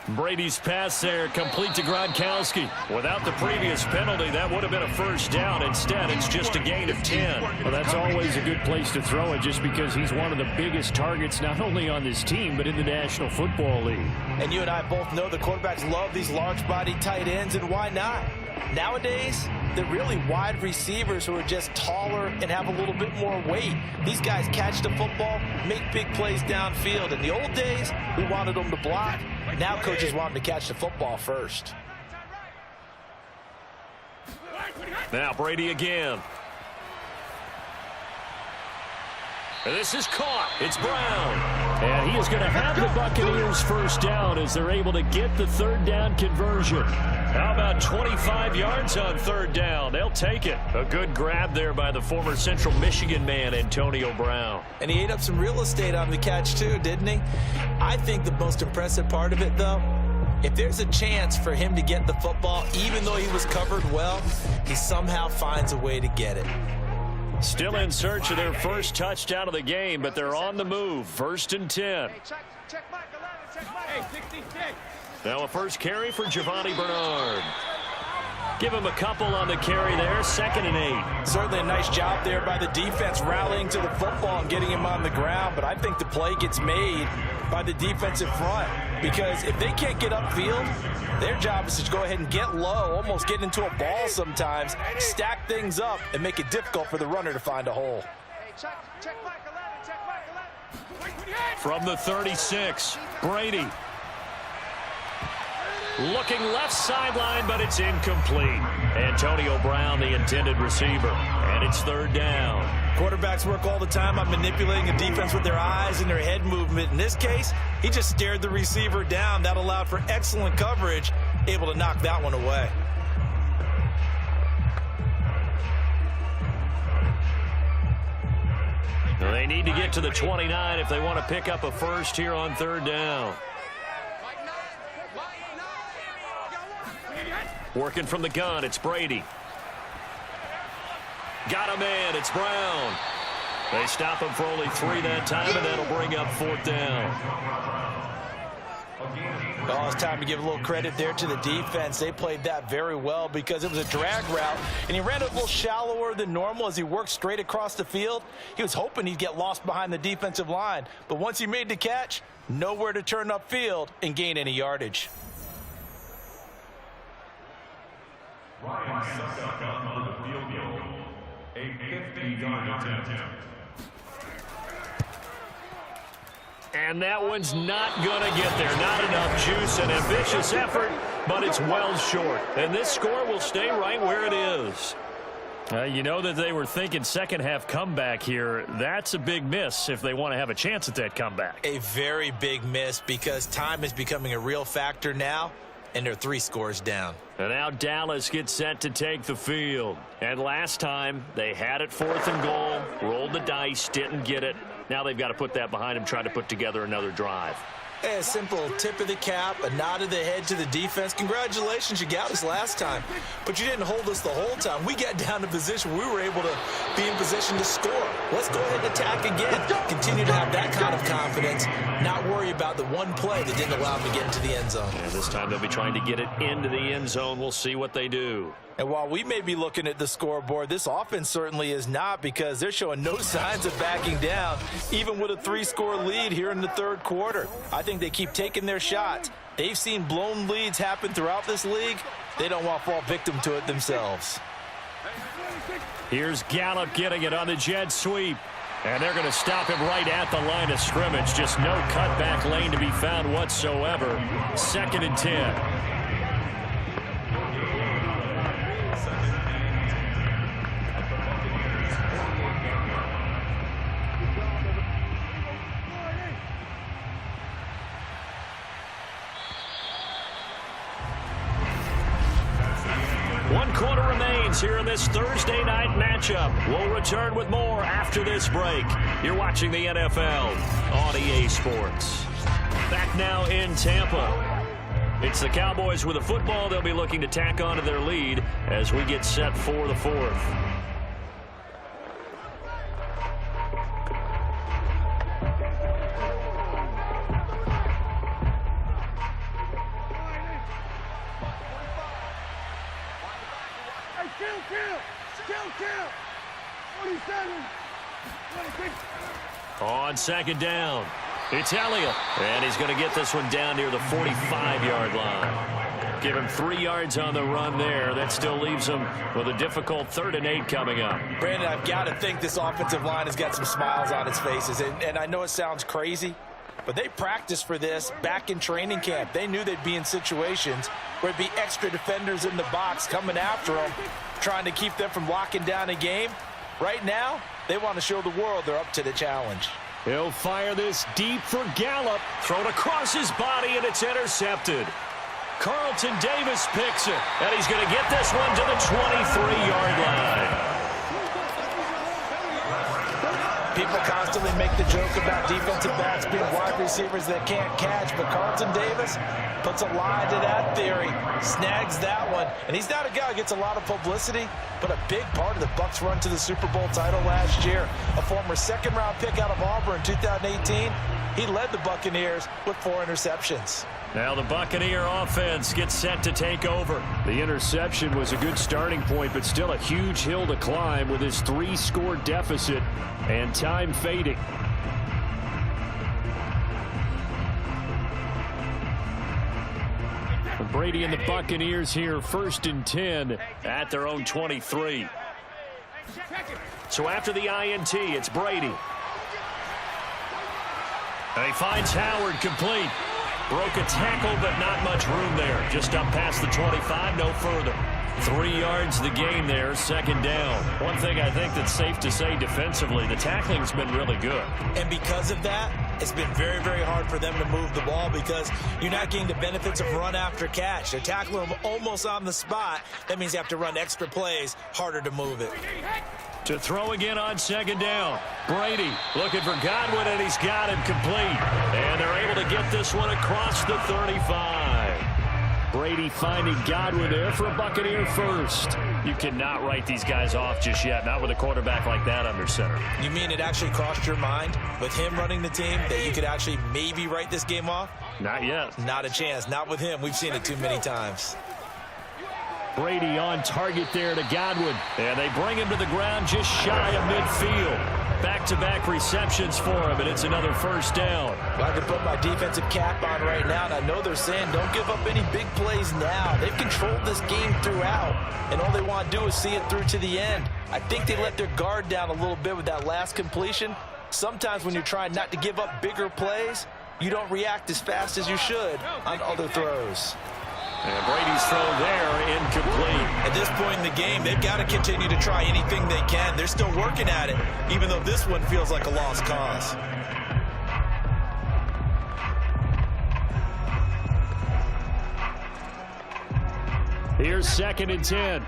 Brady's pass there, complete to Gronkowski. Without the previous penalty, that would have been a first down. Instead, it's just a gain of 10. Well, that's always a good place to throw it just because he's one of the biggest targets not only on this team but in the National Football League. And you and I both know the quarterbacks love these large-body tight ends, and why not? Nowadays, they're really wide receivers who are just taller and have a little bit more weight. These guys catch the football, make big plays downfield. In the old days, we wanted them to block. Now coaches want them to catch the football first. Now Brady again. And this is caught. It's Brown. And he is going to have the Buccaneers first down as they're able to get the 3rd down conversion. How about 25 yards on 3rd down? They'll take it. A good grab there by the former Central Michigan man, Antonio Brown. And he ate up some real estate on the catch too, didn't he? I think the most impressive part of it, though, if there's a chance for him to get the football, even though he was covered well, he somehow finds a way to get it. Still in search of their first touchdown of the game, but they're on the move. 1st and 10. Now a first carry for Giovanni Bernard. Give him a couple on the carry there. 2nd and 8. Certainly a nice job there by the defense rallying to the football and getting him on the ground, but I think the play gets made by the defensive front because if they can't get upfield, their job is to go ahead and get low, almost get into a ball sometimes, stack things up, and make it difficult for the runner to find a hole. From the 36, Brady. Looking left sideline, but it's incomplete. Antonio Brown, the intended receiver, and it's 3rd down. Quarterbacks work all the time on manipulating a defense with their eyes and their head movement. In this case, he just stared the receiver down. That allowed for excellent coverage, able to knock that one away. They need to get to the 29 if they want to pick up a first here on 3rd down. Working from the gun, it's Brady. Got a man, it's Brown. They stop him for only 3 that time, and that'll bring up 4th down. Oh, it's time to give a little credit there to the defense. They played that very well because it was a drag route, and he ran it a little shallower than normal as he worked straight across the field. He was hoping he'd get lost behind the defensive line, but once he made the catch, nowhere to turn upfield and gain any yardage. Ryan Suckup for the field goal, a 50-yard attempt. And that one's not going to get there. Not enough juice, an ambitious effort, but it's well short. And this score will stay right where it is. You know that they were thinking second half comeback here. That's a big miss if they want to have a chance at that comeback. A very big miss because time is becoming a real factor now. and they're 3 scores down. And now Dallas gets set to take the field. And last time, they had it 4th and goal, rolled the dice, didn't get it. Now they've got to put that behind them, try to put together another drive. A simple tip of the cap, a nod of the head to the defense. Congratulations, you got us last time, but you didn't hold us the whole time. We got down to position. We were able to be in position to score. Let's go ahead and attack again. Continue to have that kind of confidence, not worry about the one play that didn't allow them to get into the end zone. And this time they'll be trying to get it into the end zone. We'll see what they do. And while we may be looking at the scoreboard, this offense certainly is not, because they're showing no signs of backing down, even with a 3-score lead here in the 3rd quarter. I think they keep taking their shots. They've seen blown leads happen throughout this league. They don't want to fall victim to it themselves. Here's Gallup getting it on the jet sweep. And they're going to stop him right at the line of scrimmage. Just no cutback lane to be found whatsoever. 2nd and 10. One quarter remains here in this Thursday night matchup. We'll return with more after this break. You're watching the NFL on EA Sports. Back now in Tampa. It's the Cowboys with the football. They'll be looking to tack on to their lead as we get set for the 4th. On 2nd down, it's Elliott, and he's going to get this one down near the 45-yard line. Give him 3 yards on the run there. That still leaves him with a difficult 3rd and 8 coming up. Brandon, I've got to think this offensive line has got some smiles on its faces, and I know it sounds crazy, but they practiced for this back in training camp. They knew they'd be in situations where there'd be extra defenders in the box coming after them, trying to keep them from locking down a game. Right now, they want to show the world they're up to the challenge. He'll fire this deep for Gallup. Thrown across his body, and it's intercepted. Carlton Davis picks it, and he's going to get this one to the 23-yard line. People constantly make the joke about defensive backs being wide receivers that can't catch, but Carlton Davis puts a lie to that theory, snags that one, and he's not a guy who gets a lot of publicity, but a big part of the Bucs' run to the Super Bowl title last year. A former 2nd-round pick out of Auburn in 2018, he led the Buccaneers with 4 interceptions. Now the Buccaneer offense gets set to take over. The interception was a good starting point, but still a huge hill to climb with his 3-score deficit and time fading. Brady and the Buccaneers here, 1st and 10 at their own 23. So after the INT, it's Brady. And he finds Howard complete. Broke a tackle, but not much room there. Just up past the 25, no further. 3 yards the gain there, 2nd down. One thing I think that's safe to say defensively, the tackling's been really good. And because of that, it's been very, very hard for them to move the ball because you're not getting the benefits of run after catch. They're tackling them almost on the spot. That means you have to run extra plays, harder to move it. To throw again on 2nd down. Brady looking for Godwin, and he's got him complete. And they're able to get this one across the 35. Brady finding Godwin there for a Buccaneer first. You cannot write these guys off just yet, not with a quarterback like that under center. You mean it actually crossed your mind with him running the team that you could actually maybe write this game off? Not yet. Not a chance. Not with him. We've seen it too many times. Brady on target there to Godwin. And they bring him to the ground just shy of midfield. Back-to-back receptions for him, and it's another 1st down. Well, I can put my defensive cap on right now, and I know they're saying don't give up any big plays now. They've controlled this game throughout, and all they want to do is see it through to the end. I think they let their guard down a little bit with that last completion. Sometimes when you're trying not to give up bigger plays, you don't react as fast as you should on other throws. And Brady's throw there, incomplete. At this point in the game, they've got to continue to try anything they can. They're still working at it, even though this one feels like a lost cause. Here's 2nd and 10.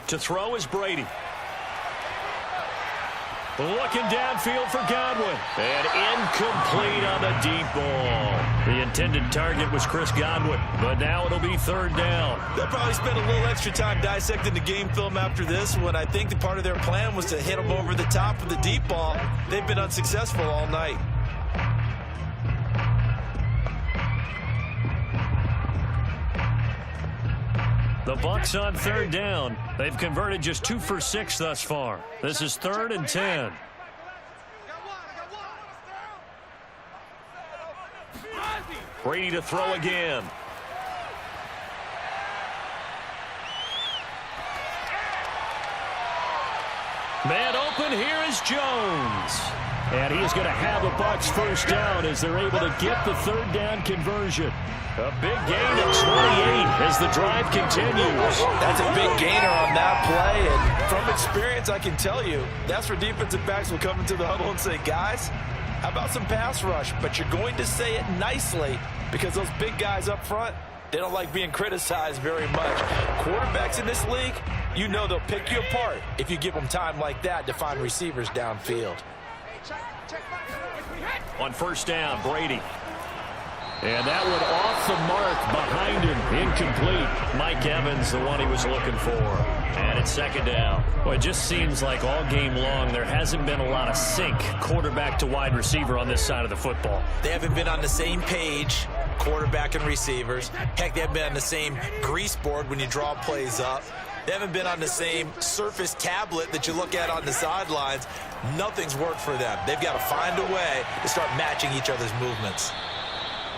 To throw is Brady. Looking downfield for Godwin. And incomplete on the deep ball. The intended target was Chris Godwin, but now it'll be 3rd down. They'll probably spend a little extra time dissecting the game film after this one. I think the part of their plan was to hit them over the top of the deep ball. They've been unsuccessful all night. The Bucs on 3rd down. They've converted just 2 for 6 thus far. This is 3rd and 10. Brady to throw again. Man open, here is Jones. And he is going to have a Bucs 1st down as they're able to get the 3rd down conversion. A big gain of 28 as the drive continues. That's a big gainer on that play, and from experience, I can tell you, that's where defensive backs will come into the huddle and say, guys, how about some pass rush? But you're going to say it nicely because those big guys up front, they don't like being criticized very much. Quarterbacks in this league, you know they'll pick you apart if you give them time like that to find receivers downfield. On 1st down, Brady. And that one off the mark behind him. Incomplete. Mike Evans, the one he was looking for. And it's 2nd down. Well, it just seems like all game long there hasn't been a lot of sync quarterback to wide receiver on this side of the football. They haven't been on the same page, quarterback and receivers. Heck, they haven't been on the same grease board when you draw plays up. They haven't been on the same surface tablet that you look at on the sidelines. Nothing's worked for them. They've got to find a way to start matching each other's movements.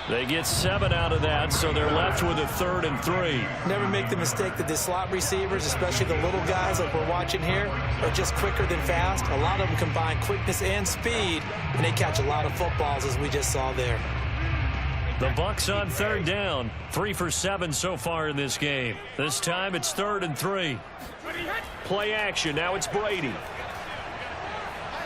They get 7 out of that, so they're left with a 3rd and 3. Never make the mistake that the slot receivers, especially the little guys like we're watching here, are just quicker than fast. A lot of them combine quickness and speed, and they catch a lot of footballs, as we just saw there. The Bucs on 3rd down. 3 for 7 so far in this game. This time it's 3rd and 3. Play action. Now it's Brady.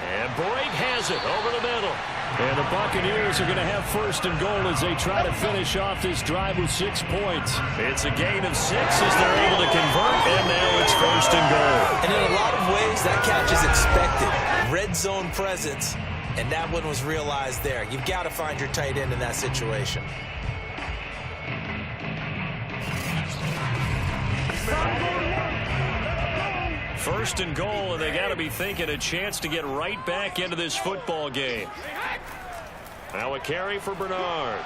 And Brady has it over the middle. And the Buccaneers are going to have 1st and goal as they try to finish off this drive with 6 points. It's a gain of 6 as they're able to convert, and now it's 1st and goal. And in a lot of ways, that catch is expected. Red zone presence, and that one was realized there. You've got to find your tight end in that situation. First and goal, and they got to be thinking a chance to get right back into this football game. Now a carry for Bernard.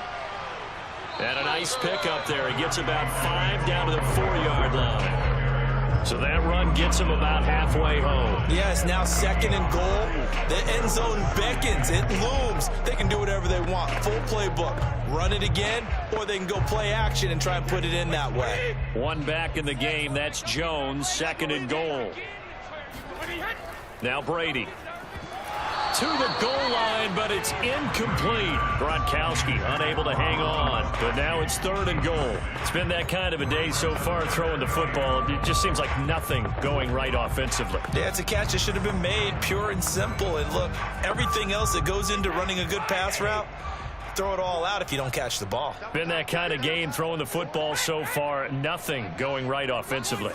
And a nice pickup there. He gets about 5 down to the 4-yard line. So that run gets him about halfway home. Yes, now 2nd and goal. The end zone beckons. It looms. They can do whatever they want. Full playbook. Run it again, or they can go play action and try and put it in that way. One back in the game. That's Jones. 2nd and goal. Now Brady. To the goal line, but it's incomplete. Gronkowski unable to hang on. But now it's 3rd and goal. It's been that kind of a day so far throwing the football. It just seems like nothing going right offensively. Yeah, it's a catch that should have been made, pure and simple. And look, everything else that goes into running a good pass route, throw it all out if you don't catch the ball. Been that kind of game throwing the football so far. Nothing going right offensively.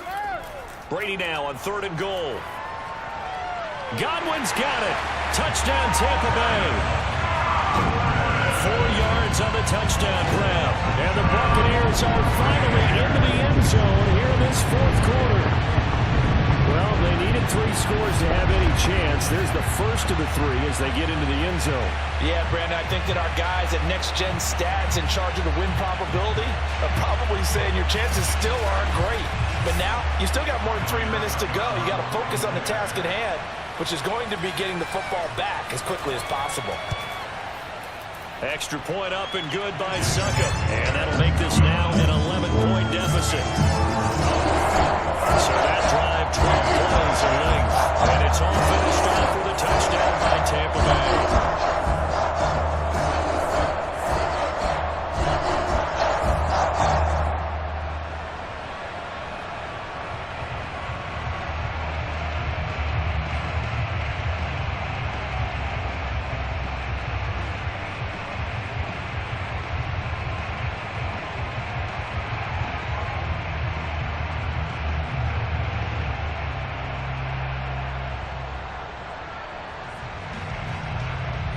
Brady now on 3rd and goal. Godwin's got it. Touchdown, Tampa Bay. 4 yards on the touchdown grab. And the Buccaneers are finally into the end zone here in this 4th quarter. Well, they needed 3 scores to have any chance. There's the first of the 3 as they get into the end zone. Yeah, Brandon, I think that our guys at Next Gen Stats in charge of the win probability are probably saying your chances still aren't great. But now, you still got more than 3 minutes to go. You got to focus on the task at hand, which is going to be getting the football back as quickly as possible. Extra point up and good by Suckup. And that'll make this now an 11-point deficit. So that drive, 12 plays in length. And it's all finished off with a touchdown by Tampa Bay.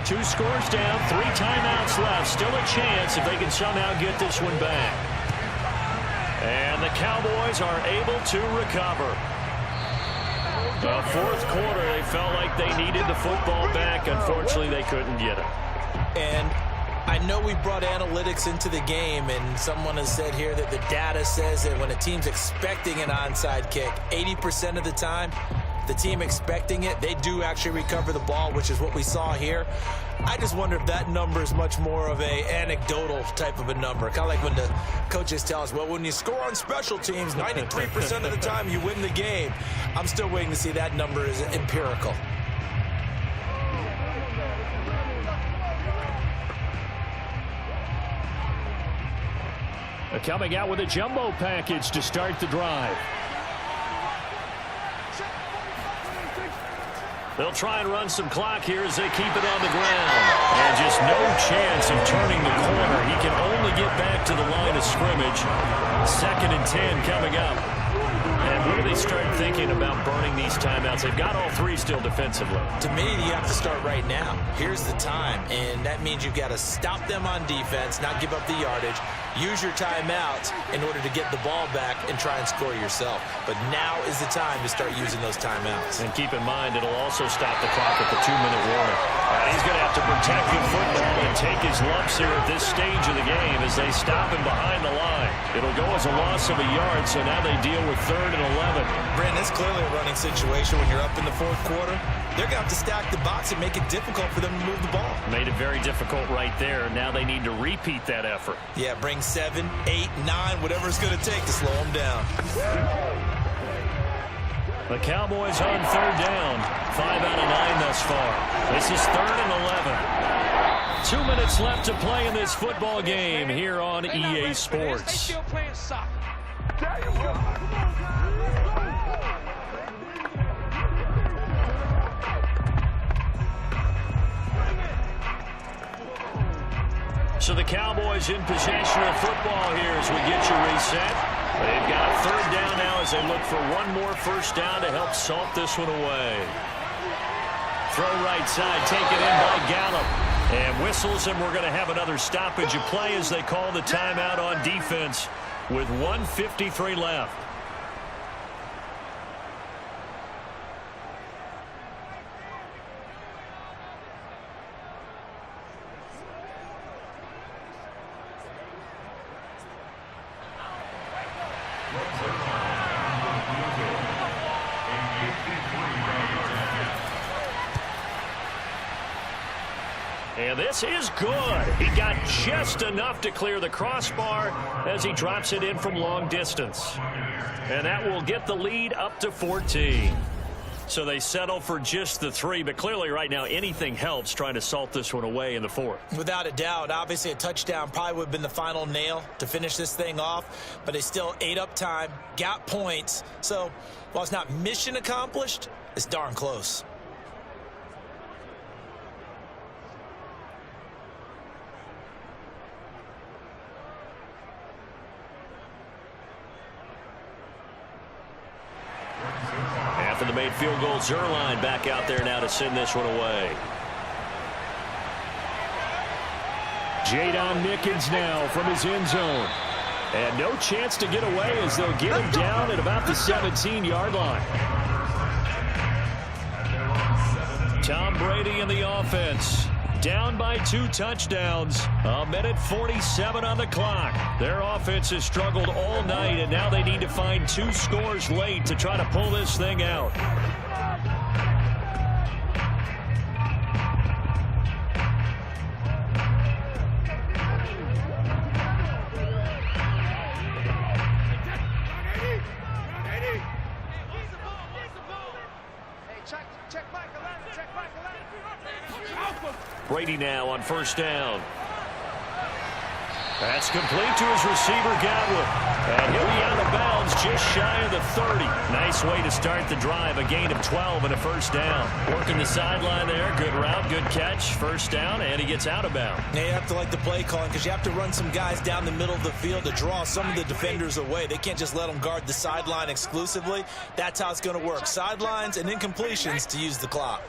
2 scores down, 3 timeouts left. Still a chance if they can somehow get this one back. And the Cowboys are able to recover. The fourth quarter, they felt like they needed the football back. Unfortunately, they couldn't get it. And I know we brought analytics into the game, and someone has said here that the data says that when a team's expecting an onside kick, 80% of the time, the team expecting it, they do actually recover the ball, which is what we saw here. I just wonder if that number is much more of a anecdotal type of a number. Kind of like when the coaches tell us, well, when you score on special teams, 93% of the time you win the game. I'm still waiting to see that number is empirical. Coming out with a jumbo package to start the drive. They'll try and run some clock here as they keep it on the ground. And just no chance of turning the corner. He can only get back to the line of scrimmage. 2nd and 10 coming up. And when do they start thinking about burning these timeouts? They've got all 3 still defensively. To me, you have to start right now. Here's the time, and that means you've got to stop them on defense, not give up the yardage, use your timeouts in order to get the ball back and try and score yourself. But now is the time to start using those timeouts. And keep in mind, it'll also stop the clock at the 2-minute warning. And he's going to have to protect the football and take his lumps here at this stage of the game as they stop him behind the line. It'll go as a loss of a yard, so now they deal with 3rd and 11. Brandon, it's clearly a running situation when you're up in the 4th quarter. They're going to have to stack the box and make it difficult for them to move the ball. Made it very difficult right there. Now they need to repeat that effort. Yeah, bring 7, 8, 9, whatever it's going to take to slow them down. The Cowboys on 3rd down. 5 out of 9 thus far. This is 3rd and 11. 2 minutes left to play in this football game here on EA Sports. So the Cowboys in possession of football here as we get you reset. They've got 3rd down now as they look for one more 1st down to help salt this one away. Throw right side, taken in by Gallup. And whistles, and we're going to have another stoppage of play as they call the timeout on defense with 1:53 left. And this is good. He got just enough to clear the crossbar as he drops it in from long distance. And that will get the lead up to 14. So they settle for just the 3, but clearly right now anything helps trying to salt this one away in the 4th. Without a doubt, obviously a touchdown probably would have been the final nail to finish this thing off, but they still ate up time, got points. So while it's not mission accomplished, it's darn close. After the made field goal, Zerline back out there now to send this one away. Jadon Mickens now from his end zone. And no chance to get away as they'll get him down at about the 17-yard line. Tom Brady in the offense. Down by 2 touchdowns. 1:47 on the clock. Their offense has struggled all night, and now they need to find 2 scores late to try to pull this thing out. Brady now on 1st down. That's complete to his receiver, Godwin. And he'll be out of bounds just shy of the 30. Nice way to start the drive. A gain of 12 and a 1st down. Working the sideline there. Good route, good catch. 1st down, and he gets out of bounds. Now you have to like the play calling because you have to run some guys down the middle of the field to draw some of the defenders away. They can't just let them guard the sideline exclusively. That's how it's going to work. Sidelines and incompletions to use the clock.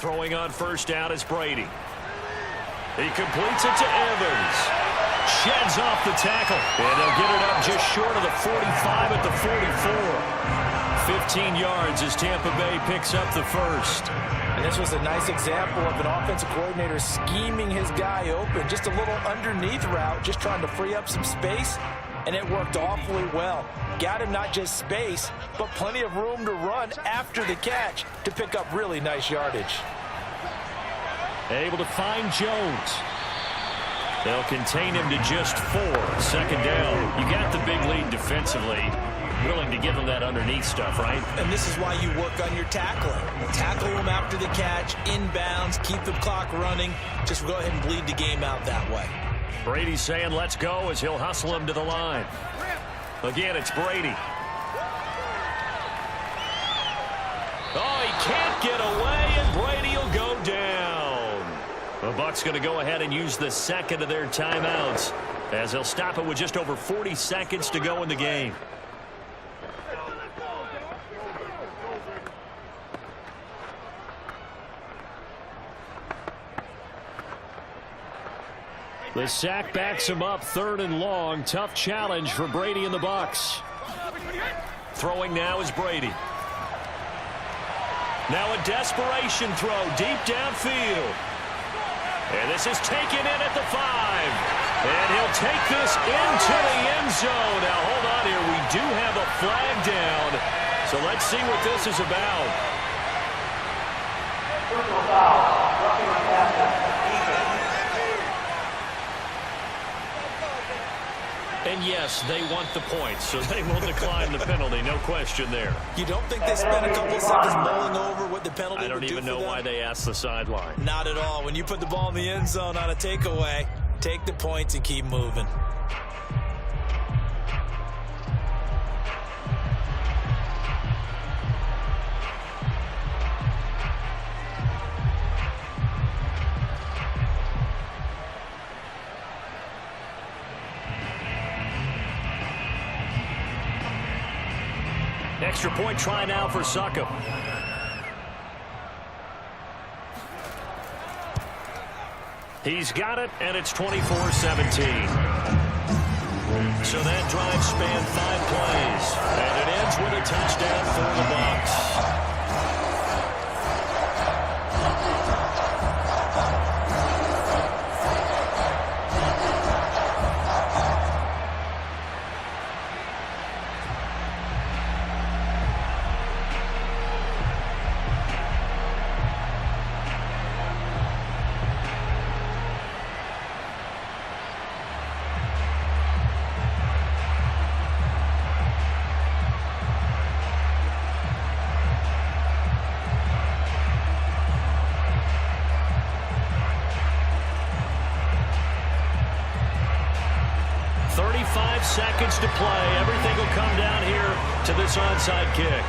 Throwing on first down is Brady. He completes it to Evans. Sheds off the tackle. And they'll get it up just short of the 45 at the 44. 15 yards as Tampa Bay picks up the first. And this was a nice example of an offensive coordinator scheming his guy open. Just a little underneath route, just trying to free up some space. And it worked awfully well. Got him not just space, but plenty of room to run after the catch to pick up really nice yardage. Able to find Jones. They'll contain him to just 4. Second down. You got the big lead defensively. Willing to give him that underneath stuff, right? And this is why you work on your tackling. Tackle him after the catch, inbounds, keep the clock running. Just go ahead and bleed the game out that way. Brady's saying let's go as he'll hustle him to the line. Again, it's Brady. Oh, he can't get away, and Brady will go down. The Bucs going to go ahead and use the second of their timeouts as they'll stop it with just over 40 seconds to go in the game. The sack backs him up, 3rd and long. Tough challenge for Brady and the Bucs. Throwing now is Brady. Now a desperation throw deep downfield. And this is taken in at the 5. And he'll take this into the end zone. Now hold on here. We do have a flag down. So let's see what this is about. And yes, they want the points, so they will decline the penalty. No question there. You don't think they spent a couple of seconds mulling over what the penalty would do? I don't even know why they asked the sideline. Not at all. When you put the ball in the end zone on a takeaway, take the points and keep moving. Extra point try now for Suckup. He's got it, and it's 24-17. So that drive spanned 5 plays, and it ends with a touchdown for the Bucs. Seconds to play. Everything will come down here to this onside kick.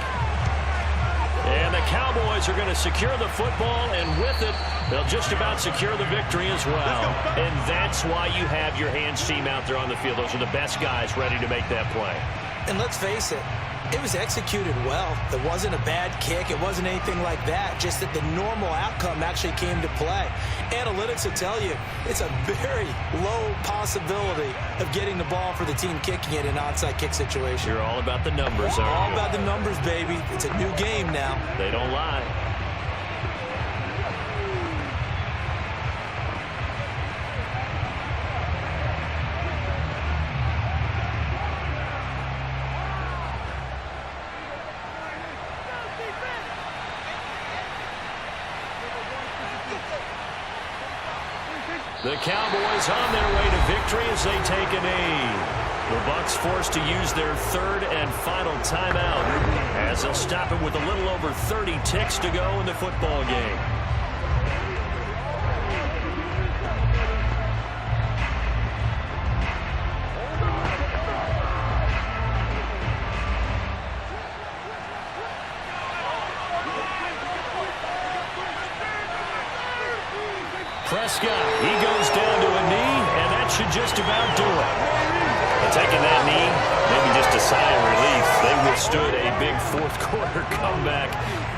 And the Cowboys are going to secure the football, and with it, they'll just about secure the victory as well. And that's why you have your hands team out there on the field. Those are the best guys ready to make that play. And let's face it, it was executed well. It wasn't a bad kick. It wasn't anything like that. Just that the normal outcome actually came to play. Analytics will tell you it's a very low possibility of getting the ball for the team kicking it in an onside kick situation. You're all about the numbers, aren't you? All about the numbers, baby. It's a new game now. They don't lie. The Cowboys on their way to victory as they take a knee. The Bucs forced to use their 3rd and final timeout as they'll stop it with a little over 30 ticks to go in the football game. Prescott, he goes down to a knee, and that should just about do it. And taking that knee, maybe just a sigh of relief. They will withstood a big fourth-quarter comeback.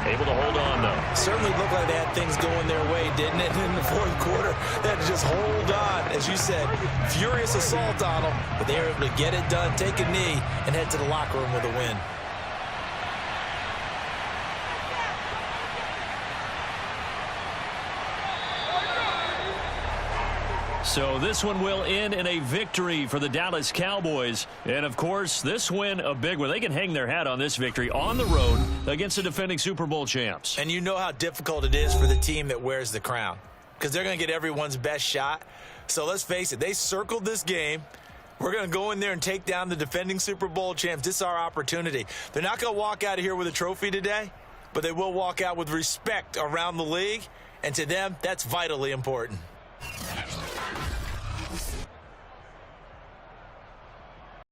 Able to hold on, though. Certainly looked like they had things going their way, didn't it? In the fourth quarter, they had to just hold on. As you said, furious assault on them, but they were able to get it done, take a knee, and head to the locker room with a win. So this one will end in a victory for the Dallas Cowboys. And, of course, this win, a big one. They can hang their hat on this victory on the road against the defending Super Bowl champs. And you know how difficult it is for the team that wears the crown, because they're going to get everyone's best shot. So let's face it, they circled this game. We're going to go in there and take down the defending Super Bowl champs. This is our opportunity. They're not going to walk out of here with a trophy today, but they will walk out with respect around the league. And to them, that's vitally important.